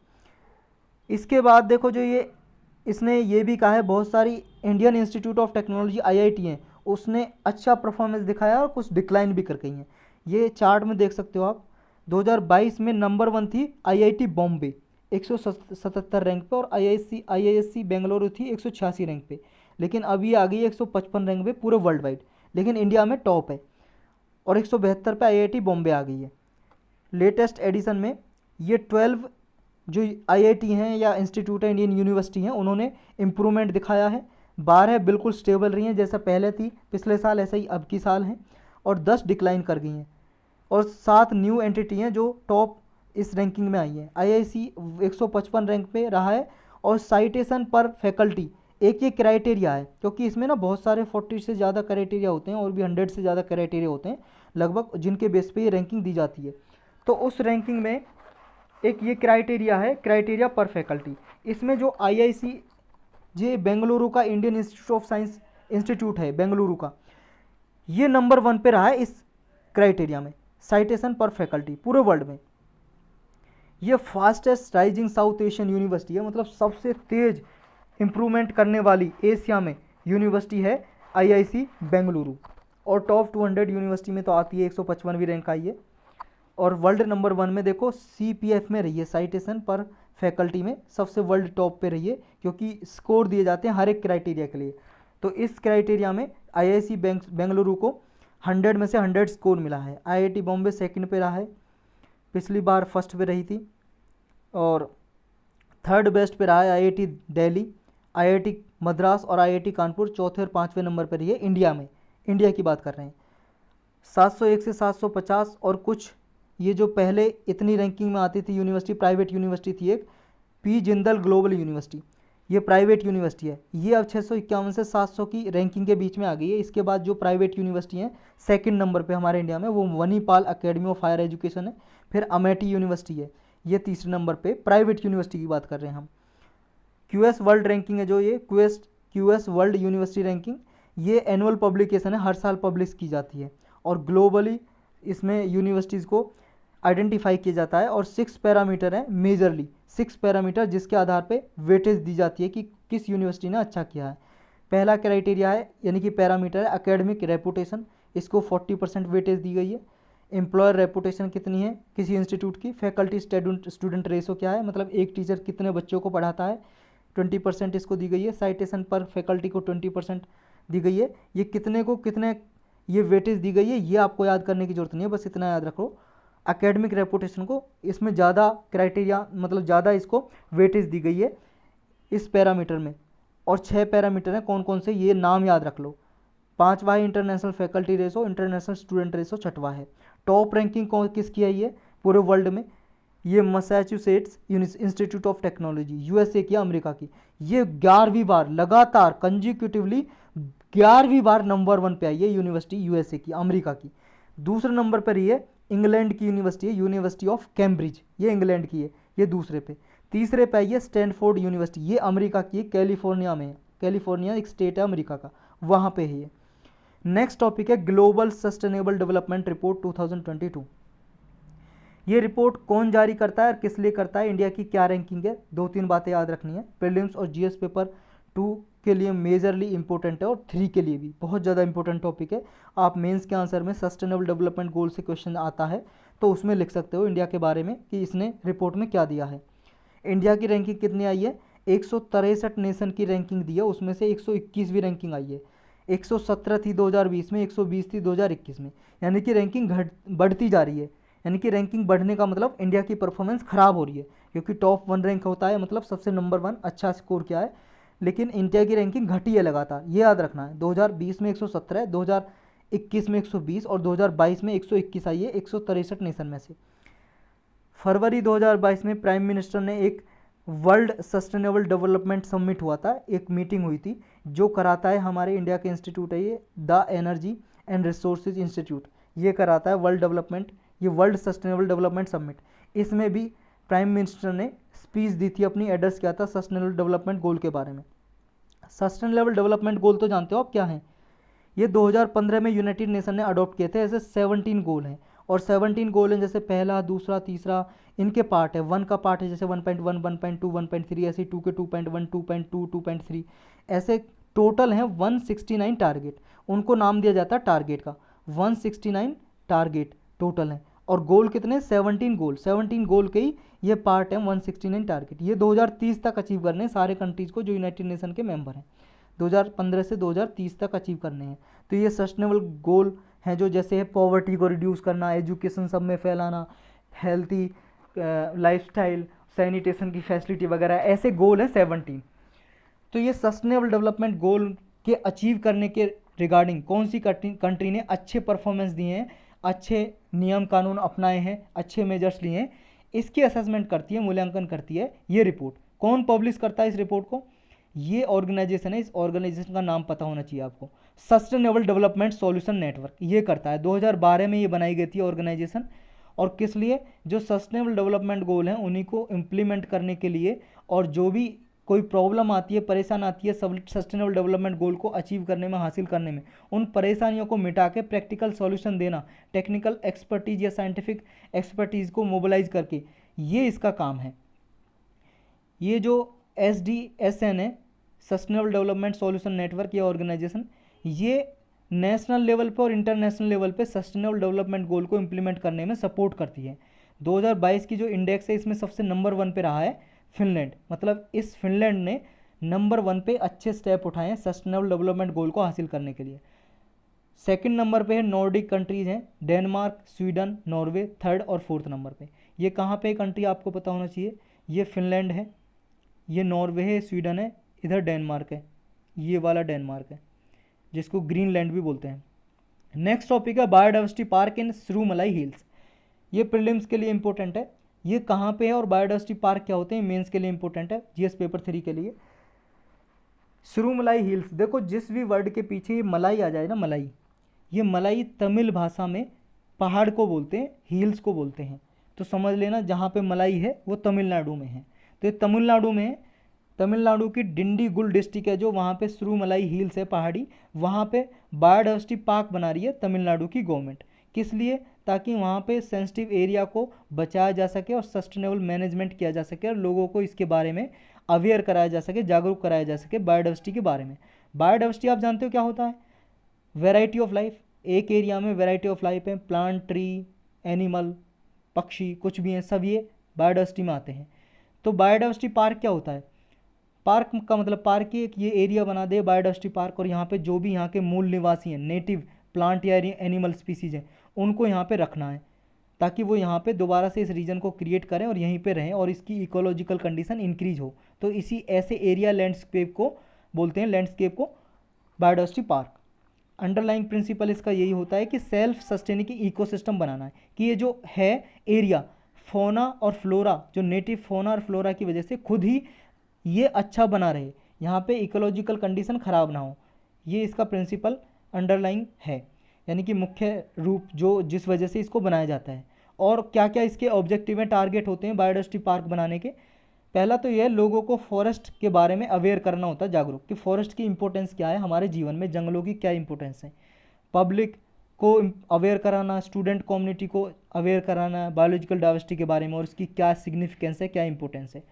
इसके बाद देखो जो इसने ये भी कहा है, बहुत सारी Indian institute of technology IIT हैं, उसने अच्छा परफॉर्मेंस दिखाया और कुछ डिक्लाइन भी कर गई हैं। ये चार्ट में देख सकते हो आप, 2022 में नंबर 1 थी IIT बॉम्बे 177 रैंक पे, और IISc बेंगलुरु थी 186 रैंक पे, लेकिन अभी आ गई 155 रैंक पे पूरे वर्ल्ड वाइड, लेकिन इंडिया में टॉप है, और 172 पे IIT बॉम्बे आ गई है। लेटेस्ट एडिशन में ये 12 जो IIT हैं या इंस्टीट्यूट है, इंडियन यूनिवर्सिटी हैं, उन्होंने इम्प्रूवमेंट दिखाया है। 12 बिल्कुल स्टेबल रही हैं, जैसा पहले थी पिछले साल ऐसा ही अब की साल हैं, और 10 डिक्लाइन कर गई हैं, और 7 न्यू एंटिटी हैं जो टॉप इस रैंकिंग में आई है। IISc 155 रैंक पे रहा है, और साइटेशन पर फैकल्टी एक ये क्राइटेरिया है, क्योंकि इसमें ना बहुत सारे 40 से ज़्यादा क्राइटेरिया होते हैं और भी 100 से ज़्यादा क्राइटेरिया होते हैं लगभग, जिनके बेस पे ये रैंकिंग दी जाती है। तो उस रैंकिंग में एक ये क्राइटेरिया है, क्राइटेरिया पर फैकल्टी। इसमें जो IIC जे बेंगलुरु का Indian institute of science institute है बेंगलुरु का, ये नंबर 1 पे रहा है इस क्राइटेरिया में, साइटेशन पर फैकल्टी पूरे वर्ल्ड में। ये fastest rising south Asian university है, मतलब सबसे तेज इम्प्रूवमेंट करने वाली एशिया में यूनिवर्सिटी है IIC बेंगलुरु, और टॉप 200 यूनिवर्सिटी में तो आती है, 155वीं रैंक आई है। और वर्ल्ड नंबर 1 में देखो CPF में रही है, साइटेशन पर फैकल्टी में सबसे वर्ल्ड टॉप पे रही है, क्योंकि स्कोर दिए जाते हैं हर एक क्राइटेरिया के लिए। तो इस क्राइटेरिया में IIC बेंगलुरु को 100 में से 100 स्कोर मिला है। IIT बॉम्बे सेकंड पे रहा है, पिछली बार फर्स्ट पे रही थी, और थर्ड बेस्ट पे रहा है IIT दिल्ली, IIT मद्रास और IIT कानपुर चौथे और पाँचवें नंबर पर रही है इंडिया में। इंडिया की बात कर रहे हैं। 701 से 750 और कुछ, ये जो पहले इतनी रैंकिंग में आती थी यूनिवर्सिटी, प्राइवेट यूनिवर्सिटी थी एक, पी जिंदल ग्लोबल यूनिवर्सिटी, ये प्राइवेट यूनिवर्सिटी है। ये अब 651 से 700 की रैंकिंग के बीच में आ गई है। इसके बाद जो प्राइवेट यूनिवर्सिटी है सेकंड नंबर पे हमारे इंडिया में, वो Manipal academy of higher education है। फिर अमेठी यूनिवर्सिटी है, ये तीसरे नंबर पे प्राइवेट यूनिवर्सिटी की बात कर रहे हैं हम। QS वर्ल्ड रैंकिंग है जो ये QS वर्ल्ड यूनिवर्सिटी रैंकिंग, ये एनुअल पब्लिकेशन है, हर साल पब्लिश की जाती है, और ग्लोबली इसमें यूनिवर्सिटीज़ को आइडेंटिफाई किया जाता है। और 6 पैरामीटर है मेजरली, 6 पैरामीटर जिसके आधार पे वेटेज दी जाती है कि किस यूनिवर्सिटी ने अच्छा किया है। पहला क्राइटेरिया है यानी कि पैरामीटर है एकेडमिक रेपुटेशन, इसको 40% वेटेज दी गई है। एम्प्लॉयर रेपुटेशन कितनी है किसी इंस्टीट्यूट की। फैकल्टी स्टूडेंट रेशो क्या है, मतलब एक टीचर कितने बच्चों को पढ़ाता है, 20% इसको दी गई है। साइटेशन पर फैकल्टी को 20% दी गई है। ये कितने को कितने ये वेटेज दी गई है ये आपको याद करने की जरूरत नहीं है, बस इतना याद रखो। एकेडमिक रेपुटेशन को इसमें ज़्यादा क्राइटेरिया, मतलब ज़्यादा इसको वेटेज दी गई है इस पैरामीटर में। और 6 पैरामीटर हैं, कौन कौन से ये नाम याद रख लो। 5वां है international faculty ratio, international student ratio 6वां है। टॉप रैंकिंग कौन किसकी है ये पूरे वर्ल्ड में, ये Massachusetts institute of technology USA की, अमेरिका की। ये 11वीं बार लगातार कंजिक्यूटिवली 11वीं बार नंबर 1 पे आई है यूनिवर्सिटी USA की, अमेरिका की। दूसरे नंबर पर ये इंग्लैंड की यूनिवर्सिटी है, यूनिवर्सिटी ऑफ कैम्ब्रिज, ये इंग्लैंड की है, ये दूसरे पे। तीसरे पे आई है स्टैनफोर्ड यूनिवर्सिटी, ये अमेरिका की है, कैलिफोर्निया में है। कैलिफोर्निया एक स्टेट है अमेरिका का, वहाँ पे है ये। नेक्स्ट टॉपिक है ग्लोबल सस्टेनेबल डेवलपमेंट रिपोर्ट 2022। ये रिपोर्ट कौन जारी करता है और किस लिए करता है, इंडिया की क्या रैंकिंग है, 2-3 बातें याद रखनी है। प्रीलिम्स और GS पेपर 2 के लिए मेजरली इंपॉर्टेंट है, और 3 के लिए भी बहुत ज़्यादा इंपॉर्टेंट टॉपिक है। आप मेंस के आंसर में सस्टेनेबल डेवलपमेंट गोल से क्वेश्चन आता है तो उसमें लिख सकते हो इंडिया के बारे में कि इसने रिपोर्ट में क्या दिया है। इंडिया की रैंकिंग कितनी आई है, 163 नेशन की रैंकिंग दी है, उसमें से 121वीं रैंकिंग आई है। 117 थी 2020 में, 120 थी 2021 में, यानी कि रैंकिंग बढ़ती जा रही है। यानी कि रैंकिंग बढ़ने का मतलब इंडिया की परफॉर्मेंस खराब हो रही है, क्योंकि टॉप 1 रैंक होता है मतलब सबसे नंबर 1 अच्छा स्कोर किया है, लेकिन इंडिया की रैंकिंग घटी है लगातार, ये याद रखना है। 2020 में 117, 2021 में 120 और 2022 में 121 आई है 163 नेशन में से। फरवरी 2022 में प्राइम मिनिस्टर ने एक वर्ल्ड सस्टेनेबल डेवलपमेंट समिट हुआ था, एक मीटिंग हुई थी, जो कराता है हमारे इंडिया के इंस्टीट्यूट है ये, the energy and resources institute, ये कराता है ये वर्ल्ड सस्टेनेबल डेवलपमेंट समिट। इसमें भी प्राइम मिनिस्टर ने स्पीच दी थी, अपनी एड्रेस किया था सस्टेनेबल डेवलपमेंट गोल के बारे में। सस्टेनेबल डेवलपमेंट गोल तो जानते हो आप क्या हैं, ये 2015 में यूनाइटेड नेशन ने अडॉप्ट किए थे। ऐसे 17 गोल हैं, और 17 गोल हैं, जैसे पहला, दूसरा, तीसरा, इनके पार्ट है। 1 का पार्ट है, जैसे 1.1, 1.2, 1.3, ऐसे 2 के 2.1, 2.2, 2.3, ऐसे टोटल हैं 169 टारगेट, उनको नाम दिया जाता है टारगेट का। 169 टारगेट टोटल हैं, और गोल कितने, 17 गोल के ही ये पार्ट है 169 टारगेट। ये 2030 तक अचीव करने हैं सारे कंट्रीज़ को जो यूनाइटेड नेशन के मेंबर हैं, 2015 से 2030 तक अचीव करने हैं। तो ये सस्टेनेबल गोल हैं जो जैसे है पॉवर्टी को रिड्यूस करना, एजुकेशन सब में फैलाना, हेल्थी लाइफस्टाइल, सैनिटेशन की फैसिलिटी वगैरह, ऐसे गोल हैं 17। तो ये सस्टेनेबल डेवलपमेंट गोल के अचीव करने के रिगार्डिंग कौन सी कंट्री ने अच्छे परफॉर्मेंस दिए हैं, अच्छे नियम कानून अपनाए हैं, अच्छे मेजर्स लिए हैं, इसकी असेसमेंट करती है, मूल्यांकन करती है ये रिपोर्ट। कौन पब्लिश करता है इस रिपोर्ट को, ये ऑर्गेनाइजेशन है, इस ऑर्गेनाइजेशन का नाम पता होना चाहिए आपको, सस्टेनेबल डेवलपमेंट सॉल्यूशन नेटवर्क, ये करता है। 2012 में ये बनाई गई थी ऑर्गेनाइजेशन, और किस लिए, जो सस्टेनेबल डेवलपमेंट गोल हैं उन्हीं को इम्प्लीमेंट करने के लिए, और जो भी कोई प्रॉब्लम आती है, परेशान आती है सस्टेनेबल डेवलपमेंट गोल को अचीव करने में, हासिल करने में, उन परेशानियों को मिटा के प्रैक्टिकल सॉल्यूशन देना, टेक्निकल एक्सपर्टीज या साइंटिफिक एक्सपर्टीज़ को मोबिलाइज करके, ये इसका काम है। ये जो SDSN है, सस्टेनेबल डेवलपमेंट सॉल्यूशन नेटवर्क, ये ऑर्गेनाइजेशन, ये नेशनल लेवल पे और इंटरनेशनल लेवल पे सस्टेनेबल डेवलपमेंट गोल को इम्प्लीमेंट करने में सपोर्ट करती है। 2022 की जो इंडेक्स है इसमें सबसे नंबर 1 पे रहा है फिनलैंड, मतलब इस फिनलैंड ने नंबर 1 पे अच्छे स्टेप उठाए हैं सस्टेनेबल डेवलपमेंट गोल को हासिल करने के लिए। सेकंड नंबर पे है नॉर्डिक कंट्रीज़ हैं, डेनमार्क, स्वीडन, नॉर्वे, थर्ड और फोर्थ नंबर पे। ये कहाँ पे कंट्री आपको पता होना चाहिए, ये फिनलैंड है, ये नॉर्वे है, स्वीडन है, इधर डेनमार्क है, ये वाला डेनमार्क है जिसको ग्रीनलैंड भी बोलते हैं। नेक्स्ट टॉपिक है बायोडाइवर्सिटी पार्क इन सुरुमलाई हिल्स। ये प्रीलिम्स के लिए इंपॉर्टेंट है, ये कहाँ पे है और बायोडाइवर्सिटी पार्क क्या होते हैं, मेंस के लिए इंपॉर्टेंट है, जीएस पेपर 3 के लिए। सुरुमलाई हिल्स, देखो जिस भी वर्ड के पीछे ये मलाई आ जाए ना, मलाई, ये मलाई तमिल भाषा में पहाड़ को बोलते हैं, हिल्स को बोलते हैं, तो समझ लेना जहाँ पे मलाई है वो तमिलनाडु में है। तो ये तमिलनाडु में है, तमिलनाडु की डिंडीगुल डिस्ट्रिक्ट है जो, वहाँ पे सुरुमलाई हिल्स है पहाड़ी, वहाँ पे बायोडाइवर्सिटी पार्क बना रही है तमिलनाडु की गवर्नमेंट। किस लिए, ताकि वहाँ पे सेंसिटिव एरिया को बचाया जा सके और सस्टेनेबल मैनेजमेंट किया जा सके और लोगों को इसके बारे में अवेयर कराया जा सके, जागरूक कराया जा सके बायोडाइवर्सिटी के बारे में। बायोडाइवर्सिटी आप जानते हो क्या होता है, वैरायटी ऑफ लाइफ, एक एरिया में वैरायटी ऑफ लाइफ है, प्लांट, ट्री, एनिमल, पक्षी, कुछ भी हैं, सब ये बायोडाइवर्सिटी में आते हैं। तो बायोडाइवर्सिटी पार्क क्या होता है, पार्क का मतलब पार्क की एक ये एरिया बना दे बायोडाइवर्सिटी पार्क, और यहाँ पे जो भी यहाँ के मूल निवासी हैं, नेटिव प्लांट या एनिमल स्पीसीज हैं, उनको यहाँ पे रखना है ताकि वो यहाँ पे दोबारा से इस रीजन को क्रिएट करें और यहीं पे रहें और इसकी इकोलॉजिकल कंडीशन इंक्रीज हो। तो इसी ऐसे एरिया लैंडस्केप को बोलते हैं, लैंडस्केप को बायोडाइवर्सिटी पार्क। अंडरलाइंग प्रिंसिपल इसका यही होता है कि सेल्फ सस्टेनिंग इकोसिस्टम बनाना है, कि ये जो है एरिया फोना और फ्लोरा, जो नेटिव फोना और फ्लोरा की वजह से खुद ही ये अच्छा बना रहे, यहाँ पे इकोलॉजिकल कंडीशन ख़राब ना हो, ये इसका प्रिंसिपल अंडरलाइंग है, यानी कि मुख्य रूप जो जिस वजह से इसको बनाया जाता है। और क्या क्या इसके ऑब्जेक्टिव हैं, टारगेट होते हैं बायोडाइवर्सिटी पार्क बनाने के। पहला तो यह लोगों को फॉरेस्ट के बारे में अवेयर करना होता है, जागरूक, कि फॉरेस्ट की इंपॉर्टेंस क्या है हमारे जीवन में, जंगलों की क्या इंपॉर्टेंस है। पब्लिक को अवेयर कराना, स्टूडेंट कम्युनिटी को अवेयर कराना बायोलॉजिकल डाइवर्सिटी के बारे में और उसकी क्या सिग्निफिकेंस है, क्या इंपॉर्टेंस है।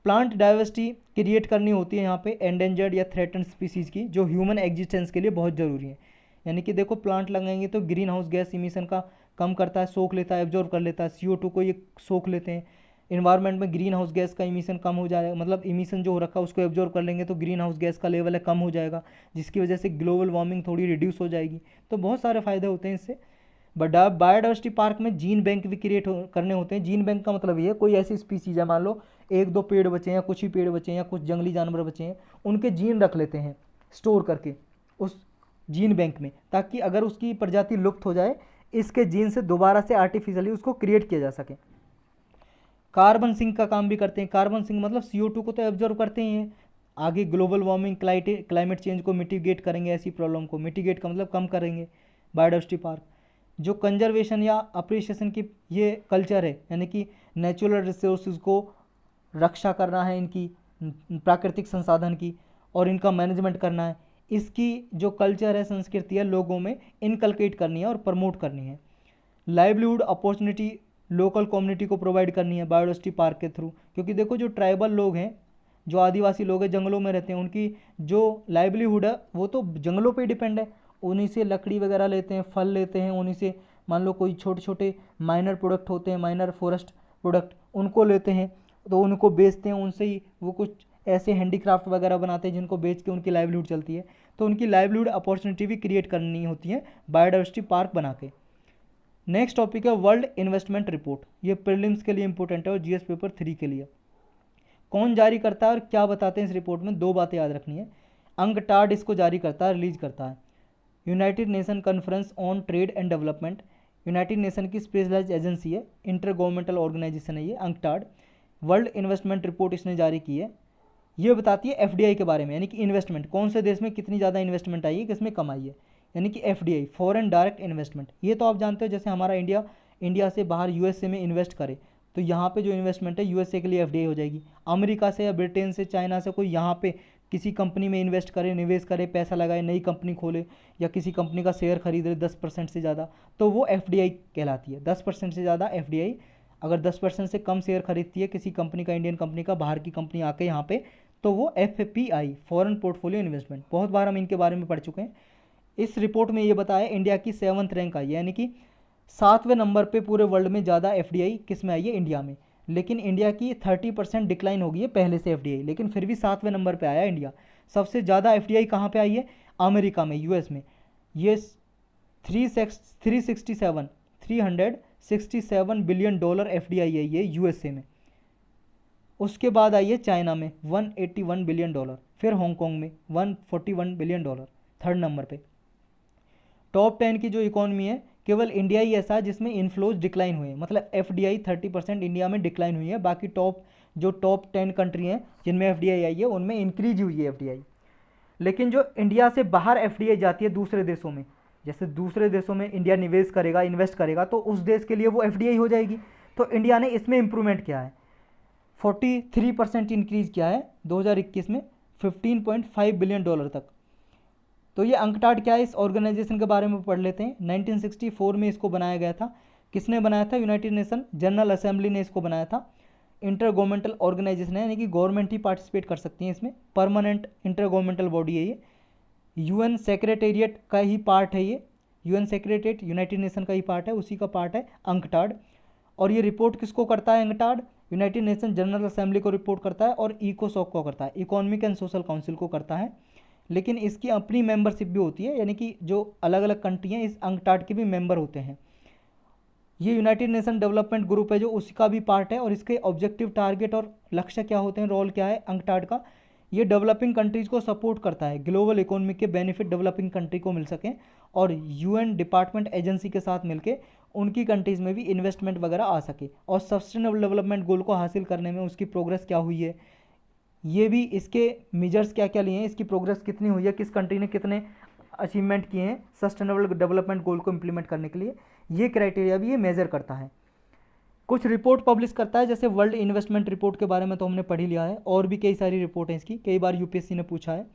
प्लांट डाइवर्सिटी क्रिएट करनी होती है यहाँ पे एंडेंजर्ड या थ्रेटन्ड स्पीसीज़ की, जो ह्यूमन एग्जिस्टेंस के लिए बहुत ज़रूरी है। यानी कि देखो प्लांट लगाएंगे तो ग्रीन हाउस गैस इमिशन का कम करता है, सोख लेता है, एब्जॉर्ब कर लेता है, CO2 को ये सोख लेते हैं। इन्वायरमेंट में ग्रीन हाउस गैस का इमिशन कम हो जाएगा, मतलब इमिशन जो हो रखा है उसको एब्जॉर्ब कर लेंगे तो ग्रीन हाउस गैस का लेवल है कम हो जाएगा, जिसकी वजह से ग्लोबल वार्मिंग थोड़ी रिड्यूस हो जाएगी। तो बहुत सारे फ़ायदे होते हैं इससे। बट बायोडाइवर्सिटी पार्क में जीन बैंक भी क्रिएट करने होते हैं। जीन बैंक का मतलब ये है, कोई ऐसी स्पीसीज है, मान लो 1-2 पेड़ बचे हैं या कुछ ही पेड़ बचे हैं या कुछ जंगली जानवर बचे हैं, उनके जीन रख लेते हैं स्टोर करके उस जीन बैंक में, ताकि अगर उसकी प्रजाति लुप्त हो जाए इसके जीन से दोबारा से आर्टिफिशियली उसको क्रिएट किया जा सके। कार्बन सिंक का काम भी करते हैं। कार्बन सिंक मतलब CO2 को तो एब्जॉर्व करते ही हैं, आगे ग्लोबल वार्मिंग क्लाइमेट चेंज को मिटिगेट करेंगे, ऐसी प्रॉब्लम को मिटिगेट का मतलब कम करेंगे बायोडाइवर्सिटी पार्क। जो कंजर्वेशन या अप्रिशिएशन की ये कल्चर है, यानी कि नेचुरल रिसोर्सेज को रक्षा करना है, इनकी प्राकृतिक संसाधन की, और इनका मैनेजमेंट करना है, इसकी जो कल्चर है, संस्कृति है, लोगों में इनकलकेट करनी है और प्रमोट करनी है। लाइवलीहुड अपॉर्चुनिटी लोकल कम्युनिटी को प्रोवाइड करनी है बायोडाइवर्सिटी पार्क के थ्रू, क्योंकि देखो जो ट्राइबल लोग हैं, जो आदिवासी लोग हैं, जंगलों में रहते हैं, उनकी जो लाइवलीहुड है वो तो जंगलों पे डिपेंड है, उन्हीं से लकड़ी वगैरह लेते हैं, फल लेते हैं, उन्हीं से मान लो कोई छोटे छोटे माइनर प्रोडक्ट होते हैं, माइनर फॉरेस्ट प्रोडक्ट, उनको लेते हैं तो उनको बेचते हैं, उनसे ही वो कुछ ऐसे हैंडीक्राफ्ट वगैरह बनाते हैं जिनको बेच के उनकी लाइवलीहुड चलती है। तो उनकी लाइवलीहुड अपॉर्चुनिटी भी क्रिएट करनी होती है बायोडाइवर्सिटी पार्क बना के। नेक्स्ट टॉपिक है वर्ल्ड इन्वेस्टमेंट रिपोर्ट। ये प्रीलिम्स के लिए इंपॉर्टेंट है और जीएस पेपर 3 के लिए। कौन जारी करता है और क्या बताते हैं इस रिपोर्ट में, 2 बातें याद रखनी है। अंगटाड इसको जारी करता है, रिलीज करता है। United nation conference on trade and development, United nation की स्पेशलाइज्ड एजेंसी है, इंटर गवर्नमेंटल ऑर्गेनाइजेशन है ये अंगटाड। वर्ल्ड इन्वेस्टमेंट रिपोर्ट इसने जारी की है। ये बताती है FDI के बारे में, यानी कि इन्वेस्टमेंट, कौन से देश में कितनी ज़्यादा इन्वेस्टमेंट आई है, किसमें कम आई है, यानी कि FDI फॉरेन डायरेक्ट इन्वेस्टमेंट। ये तो आप जानते हो, जैसे हमारा इंडिया से बाहर USA में इन्वेस्ट करे तो यहाँ पे जो इन्वेस्टमेंट है USA के लिए FDI हो जाएगी। अमेरिका से या ब्रिटेन से, चाइना से कोई यहाँ पे किसी कंपनी में इन्वेस्ट करे, निवेश करे, पैसा लगाए, नई कंपनी खोले या किसी कंपनी का शेयर खरीद ले 10% से ज़्यादा, तो वो FDI कहलाती है। 10% से ज़्यादा FDI, अगर 10% से कम शेयर खरीदती है किसी कंपनी का, इंडियन कंपनी का, बाहर की कंपनी आके यहाँ पे, तो वो FPI फॉरेन पोर्टफोलियो इन्वेस्टमेंट। बहुत बार हम इनके बारे में पढ़ चुके हैं। इस रिपोर्ट में ये बताया इंडिया की 7th रैंक आई है, यानी कि 7वें नंबर पे पूरे वर्ल्ड में ज़्यादा FDI किस में आई है, इंडिया में। लेकिन इंडिया की 30% डिक्लाइन हो गई है पहले से FDI, लेकिन फिर भी 7वें नंबर पे आया इंडिया। सबसे ज़्यादा FDI कहाँ पे आई है, अमेरिका में, US में। ये 367 बिलियन डॉलर FDI है ये USA में। उसके बाद आई है चाइना में 181 बिलियन डॉलर, फिर हांगकांग में 141 बिलियन डॉलर, थर्ड नंबर पे। टॉप 10 की जो इकोनॉमी है केवल इंडिया ही ऐसा है जिसमें इनफ्लोज डिक्लाइन हुए हैं, मतलब FDI 30% इंडिया में डिक्लाइन हुई है। बाकी टॉप 10 कंट्री हैं जिनमें FDI आई है उनमें इंक्रीज हुई है FDI। लेकिन जो इंडिया से बाहर FDI जाती है दूसरे देशों में, जैसे दूसरे देशों में इंडिया निवेश करेगा, इन्वेस्ट करेगा, तो उस देश के लिए वो FDI हो जाएगी। तो इंडिया ने इसमें इंप्रूवमेंट किया है, 43% इंक्रीज किया है 2021 में 15.5 बिलियन डॉलर तक। तो ये अंकटाड क्या है, इस ऑर्गेनाइजेशन के बारे में पढ़ लेते हैं। 1964 में इसको बनाया गया था। किसने बनाया था? यूनाइटेड नेशन जनरल असेंबली ने इसको बनाया था। इंटर गवर्नमेंटल ऑर्गेनाइजेशन है, यानी कि गवर्नमेंट ही पार्टिसिपेट कर सकती है इसमें। परमानेंट इंटर गवर्नमेंटल बॉडी है ये। UN सेक्रेटेरिएट का ही पार्ट है ये। UN सेक्रेटेरिएट यूनाइटेड नेशन का ही पार्ट है, उसी का पार्ट है अंकटाड। और ये रिपोर्ट किसको करता है UNCTAD? United nation general assembly को रिपोर्ट करता है और इकोसॉक को करता है, इकोनॉमिक एंड सोशल काउंसिल को करता है। लेकिन इसकी अपनी मेंबरशिप भी होती है, यानी कि जो अलग अलग कंट्री हैं इस अंकटाड के भी मेंबर होते हैं। ये यूनाइटेड नेशन डेवलपमेंट ग्रुप है जो उसका भी पार्ट है। और इसके ऑब्जेक्टिव, टारगेट और लक्ष्य क्या होते हैं, रोल क्या है अंकटाड का? ये डेवलपिंग कंट्रीज़ को सपोर्ट करता है, ग्लोबल इकोनॉमी के बेनिफिट डेवलपिंग कंट्री को मिल सकें, और UN डिपार्टमेंट एजेंसी के साथ मिलके उनकी कंट्रीज़ में भी इन्वेस्टमेंट वगैरह आ सके, और सस्टेनेबल डेवलपमेंट गोल को हासिल करने में उसकी प्रोग्रेस क्या हुई है, ये भी इसके मेजर्स क्या क्या लिए हैं, इसकी प्रोग्रेस कितनी हुई है, किस कंट्री ने कितने अचीवमेंट किए हैं सस्टेनेबल डेवलपमेंट गोल को इम्प्लीमेंट करने के लिए, ये क्राइटेरिया भी ये मेज़र करता है। कुछ रिपोर्ट पब्लिश करता है, जैसे वर्ल्ड इन्वेस्टमेंट रिपोर्ट के बारे में तो हमने पढ़ ही लिया है, और भी कई सारी रिपोर्ट हैं इसकी, कई बार UPSC ने पूछा है।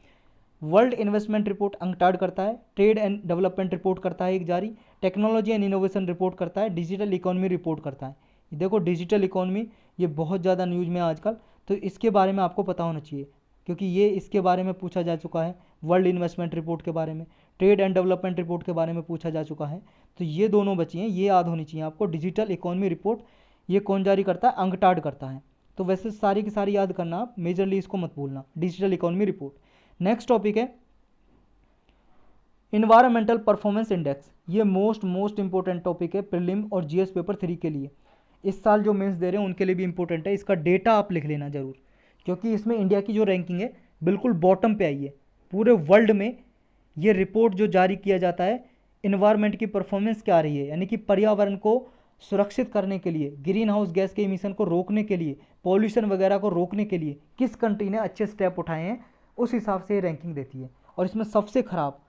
वर्ल्ड इन्वेस्टमेंट रिपोर्ट अंकटाड करता है, ट्रेड एंड डेवलपमेंट रिपोर्ट करता है एक जारी, टेक्नोलॉजी एंड इनोवेशन रिपोर्ट करता है, डिजिटल इकोनॉमी रिपोर्ट करता है। देखो डिजिटल इकोनॉमी ये बहुत ज़्यादा न्यूज़ में आजकल, तो इसके बारे में आपको पता होना चाहिए, क्योंकि ये इसके बारे में पूछा जा चुका है। वर्ल्ड इन्वेस्टमेंट रिपोर्ट के बारे में, ट्रेड एंड डेवलपमेंट रिपोर्ट के बारे में पूछा जा चुका है। तो ये दोनों बची हैं, ये याद होनी चाहिए आपको। डिजिटल इकोनॉमी रिपोर्ट ये कौन जारी करता है? अंकटाड करता है। तो वैसे सारी की सारी याद करना आप, मेजरली इसको मत भूलना, digital economy report. Next topic है इन्वायरमेंटल परफॉर्मेंस इंडेक्स। ये मोस्ट इंपॉर्टेंट टॉपिक है प्रीलिम और GS पेपर 3 के लिए। इस साल जो मेंस दे रहे हैं उनके लिए भी इंपॉर्टेंट है। इसका डेटा आप लिख लेना जरूर, क्योंकि इसमें इंडिया की जो रैंकिंग है बिल्कुल बॉटम पे आई है। पूरे वर्ल्ड में ये रिपोर्ट जो जारी किया जाता है, इन्वायरमेंट की परफॉर्मेंस क्या रही है, यानी कि पर्यावरण को सुरक्षित करने के लिए, ग्रीन हाउस गैस के इमिशन को रोकने के लिए, पॉल्यूशन वगैरह को रोकने के लिए किस कंट्री ने अच्छे स्टेप उठाए हैं, उस हिसाब से ये रैंकिंग देती है। और इसमें सबसे खराब,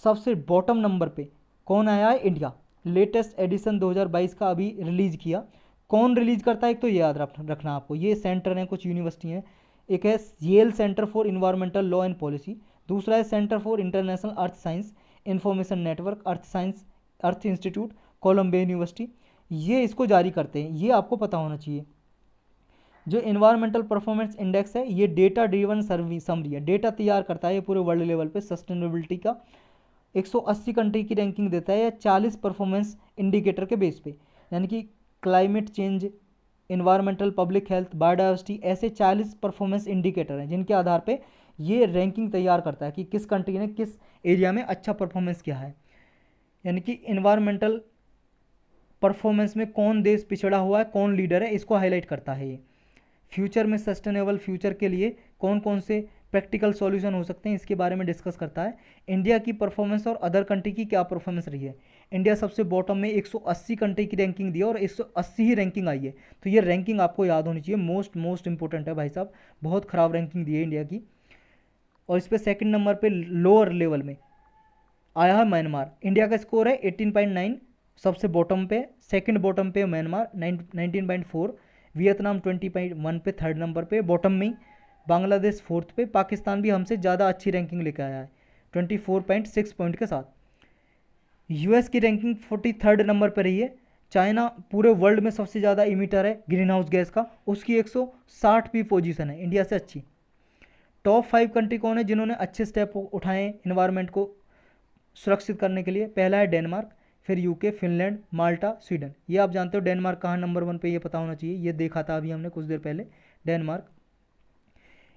सबसे बॉटम नंबर पे कौन आया है? इंडिया। लेटेस्ट एडिशन 2022 का अभी रिलीज़ किया। कौन रिलीज़ करता है? एक तो ये याद रखना आपको, ये सेंटर हैं, कुछ यूनिवर्सिटी हैं। एक है Yale centre for environmental law and policy, दूसरा है centre for international earth science information network, earth institute, Columbia university. ये इसको जारी करते हैं, ये आपको पता होना चाहिए। जो इन्वायरमेंटल परफॉर्मेंस इंडेक्स है ये डेटा ड्रिवन समरी है, डेटा तैयार करता है ये पूरे वर्ल्ड लेवल पे सस्टेनेबिलिटी का। 180 कंट्री की रैंकिंग देता है या 40 परफॉर्मेंस इंडिकेटर के बेस पे, यानी कि climate change, environmental, public health, biodiversity, ऐसे 40 परफॉर्मेंस इंडिकेटर हैं जिनके आधार पे ये रैंकिंग तैयार करता है कि किस कंट्री ने किस एरिया में अच्छा परफॉर्मेंस किया है। यानी कि इन्वायरमेंटल परफॉर्मेंस में कौन देश पिछड़ा हुआ है, कौन लीडर है, इसको हाईलाइट करता है ये। फ्यूचर में सस्टेनेबल फ्यूचर के लिए कौन कौन से प्रैक्टिकल सॉल्यूशन हो सकते हैं, इसके बारे में डिस्कस करता है। इंडिया की परफॉर्मेंस और अदर कंट्री की क्या परफॉर्मेंस रही है। इंडिया सबसे बॉटम में 180 कंट्री की रैंकिंग दी है और 180 ही रैंकिंग आई है। तो ये रैंकिंग आपको याद होनी चाहिए, मोस्ट इंपॉर्टेंट है भाई साहब। बहुत ख़राब रैंकिंग दी है इंडिया की। और इस पर सेकेंड नंबर पर लोअर लेवल में आया है म्यांमार। इंडिया का स्कोर है 18.9, सबसे बॉटम पे। सेकंड बॉटम पे म्यांमार 19.4, वियतनाम 20.1 पे थर्ड नंबर पे बॉटम में। बांग्लादेश फोर्थ पे। पाकिस्तान भी हमसे ज़्यादा अच्छी रैंकिंग लेकर आया है 24.6 पॉइंट के साथ। US की रैंकिंग 43rd नंबर पर रही है। चाइना पूरे वर्ल्ड में सबसे ज़्यादा इमिटर है ग्रीन हाउस गैस का, उसकी 160वीं पोजीशन है, इंडिया से अच्छी। टॉप 5 कंट्री कौन है जिन्होंने अच्छे स्टेप उठाए इन्वायरमेंट को सुरक्षित करने के लिए? पहला है डेनमार्क, फिर UK, फिनलैंड, माल्टा, स्वीडन। ये आप जानते हो डेनमार्क कहाँ नंबर 1 पे, ये पता होना चाहिए, ये देखा था अभी हमने कुछ देर पहले। डेनमार्क।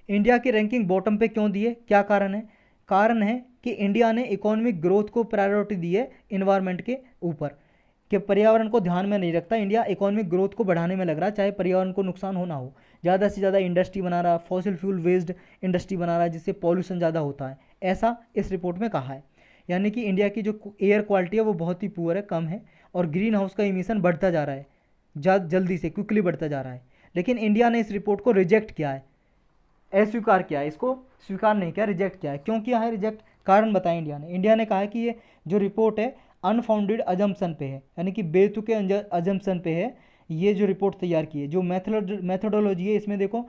इंडिया की रैंकिंग बॉटम पे क्यों दी है, क्या कारण है? कारण है कि इंडिया ने इकोनॉमिक ग्रोथ को प्रायोरिटी दी है इन्वायरमेंट के ऊपर, कि पर्यावरण को ध्यान में नहीं रखता, इंडिया इकोनॉमिक ग्रोथ को बढ़ाने में लग रहा है, चाहे पर्यावरण को नुकसान हो ना हो। ज़्यादा से ज़्यादा इंडस्ट्री बना रहा है, फॉसिल फ्यूल वेस्ड इंडस्ट्री बना रहा है, जिससे पॉल्यूशन ज़्यादा होता है, ऐसा इस रिपोर्ट में कहा है। यानी कि इंडिया की जो एयर क्वालिटी है वो बहुत ही पुअर है, कम है, और ग्रीन हाउस का इमिशन बढ़ता जा रहा है, जल्दी से क्विकली बढ़ता जा रहा है। लेकिन इंडिया ने इस रिपोर्ट को रिजेक्ट किया है, अस्वीकार किया है, इसको स्वीकार नहीं किया, रिजेक्ट किया है। क्यों किया है रिजेक्ट, कारण बताएं। इंडिया ने कहा है कि ये जो रिपोर्ट है अनफाउंडेड अजम्पशन पे है, यानी कि बेतुके अजम्पशन पे है ये जो रिपोर्ट तैयार की है। जो मेथोडोलॉजी है इसमें देखो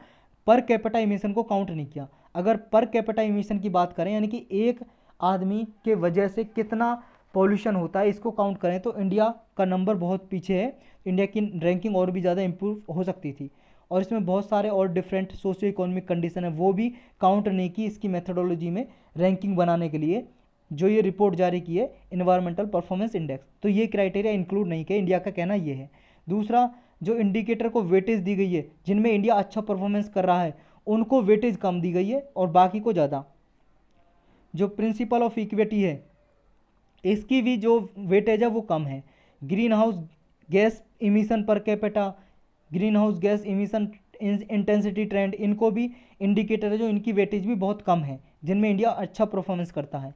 पर कैपिटा इमिशन को काउंट नहीं किया। अगर पर कैपिटा इमिशन की बात करें, यानी कि एक आदमी के वजह से कितना पॉल्यूशन होता है, इसको काउंट करें तो इंडिया का नंबर बहुत पीछे है। इंडिया की रैंकिंग और भी ज़्यादा इंप्रूव हो सकती थी, और इसमें बहुत सारे और डिफरेंट सोशियो इकोनॉमिक कंडीशन है, वो भी काउंट नहीं की इसकी मेथोडोलॉजी में रैंकिंग बनाने के लिए जो ये रिपोर्ट जारी की है इन्वायरमेंटल परफॉर्मेंस इंडेक्स। तो ये क्राइटेरिया इंक्लूड नहीं किया, इंडिया का कहना ये है। दूसरा, जो इंडिकेटर को वेटेज दी गई है, जिनमें इंडिया अच्छा परफॉर्मेंस कर रहा है उनको वेटेज कम दी गई है और बाकी को ज़्यादा। जो प्रिंसिपल ऑफ इक्विटी है इसकी भी जो वेटेज है वो कम है। Green house gas emission per capita, green house gas emission intensity trend, इनको भी इंडिकेटर है जो इनकी वेटेज भी बहुत कम है, जिनमें इंडिया अच्छा परफॉर्मेंस करता है।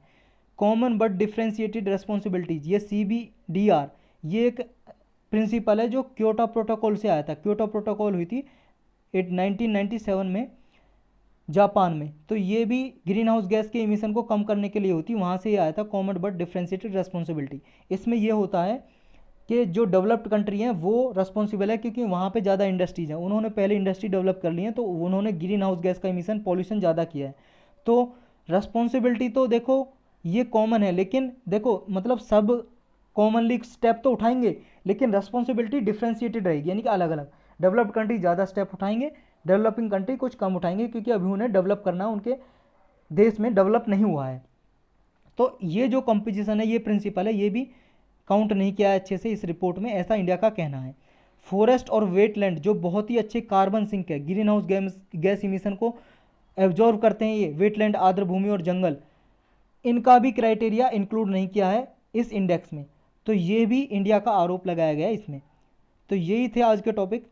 कॉमन बट डिफ्रेंशिएटेड रेस्पॉन्सिबिलिटीज, ये CBDR, ये एक प्रिंसिपल है जो क्योटो प्रोटोकॉल से आया था। क्योटो प्रोटोकॉल हुई थी 1997 में जापान में, तो ये भी ग्रीन हाउस गैस के इमिशन को कम करने के लिए होती, वहाँ से ये आया था कॉमन बट डिफ्रेंशिएटेड रेस्पॉन्सिबिलिटी। इसमें ये होता है कि जो डेवलप्ड कंट्री हैं वो रिस्पॉन्सिबल है, क्योंकि वहाँ पे ज़्यादा इंडस्ट्रीज हैं, उन्होंने पहले इंडस्ट्री डेवलप कर ली है, तो उन्होंने ग्रीन हाउस गैस का इमिशन पॉल्यूशन ज़्यादा किया है। तो रिस्पॉन्सिबिलिटी तो देखो ये कॉमन है, लेकिन देखो मतलब सब कॉमनली स्टेप तो उठाएंगे, लेकिन रिस्पॉन्सिबिलिटी डिफ्रेंशिएटेड रहेगी, यानी कि अलग अलग। डेवलप्ड कंट्री ज़्यादा स्टेप उठाएंगे, डेवलपिंग कंट्री कुछ कम उठाएंगे, क्योंकि अभी उन्हें डेवलप करना है, उनके देश में डेवलप नहीं हुआ है। तो ये जो कंपोजिशन है, ये प्रिंसिपल है, ये भी काउंट नहीं किया है अच्छे से इस रिपोर्ट में, ऐसा इंडिया का कहना है। फॉरेस्ट और वेटलैंड जो बहुत ही अच्छे कार्बन सिंक है, ग्रीन हाउस गैस इमिशन को एब्जॉर्व करते हैं, ये वेटलैंड, आर्द्र भूमि और जंगल, इनका भी क्राइटेरिया इंक्लूड नहीं किया है इस इंडेक्स में। तो ये भी इंडिया का आरोप लगाया गया है इसमें। तो यही थे आज के टॉपिक।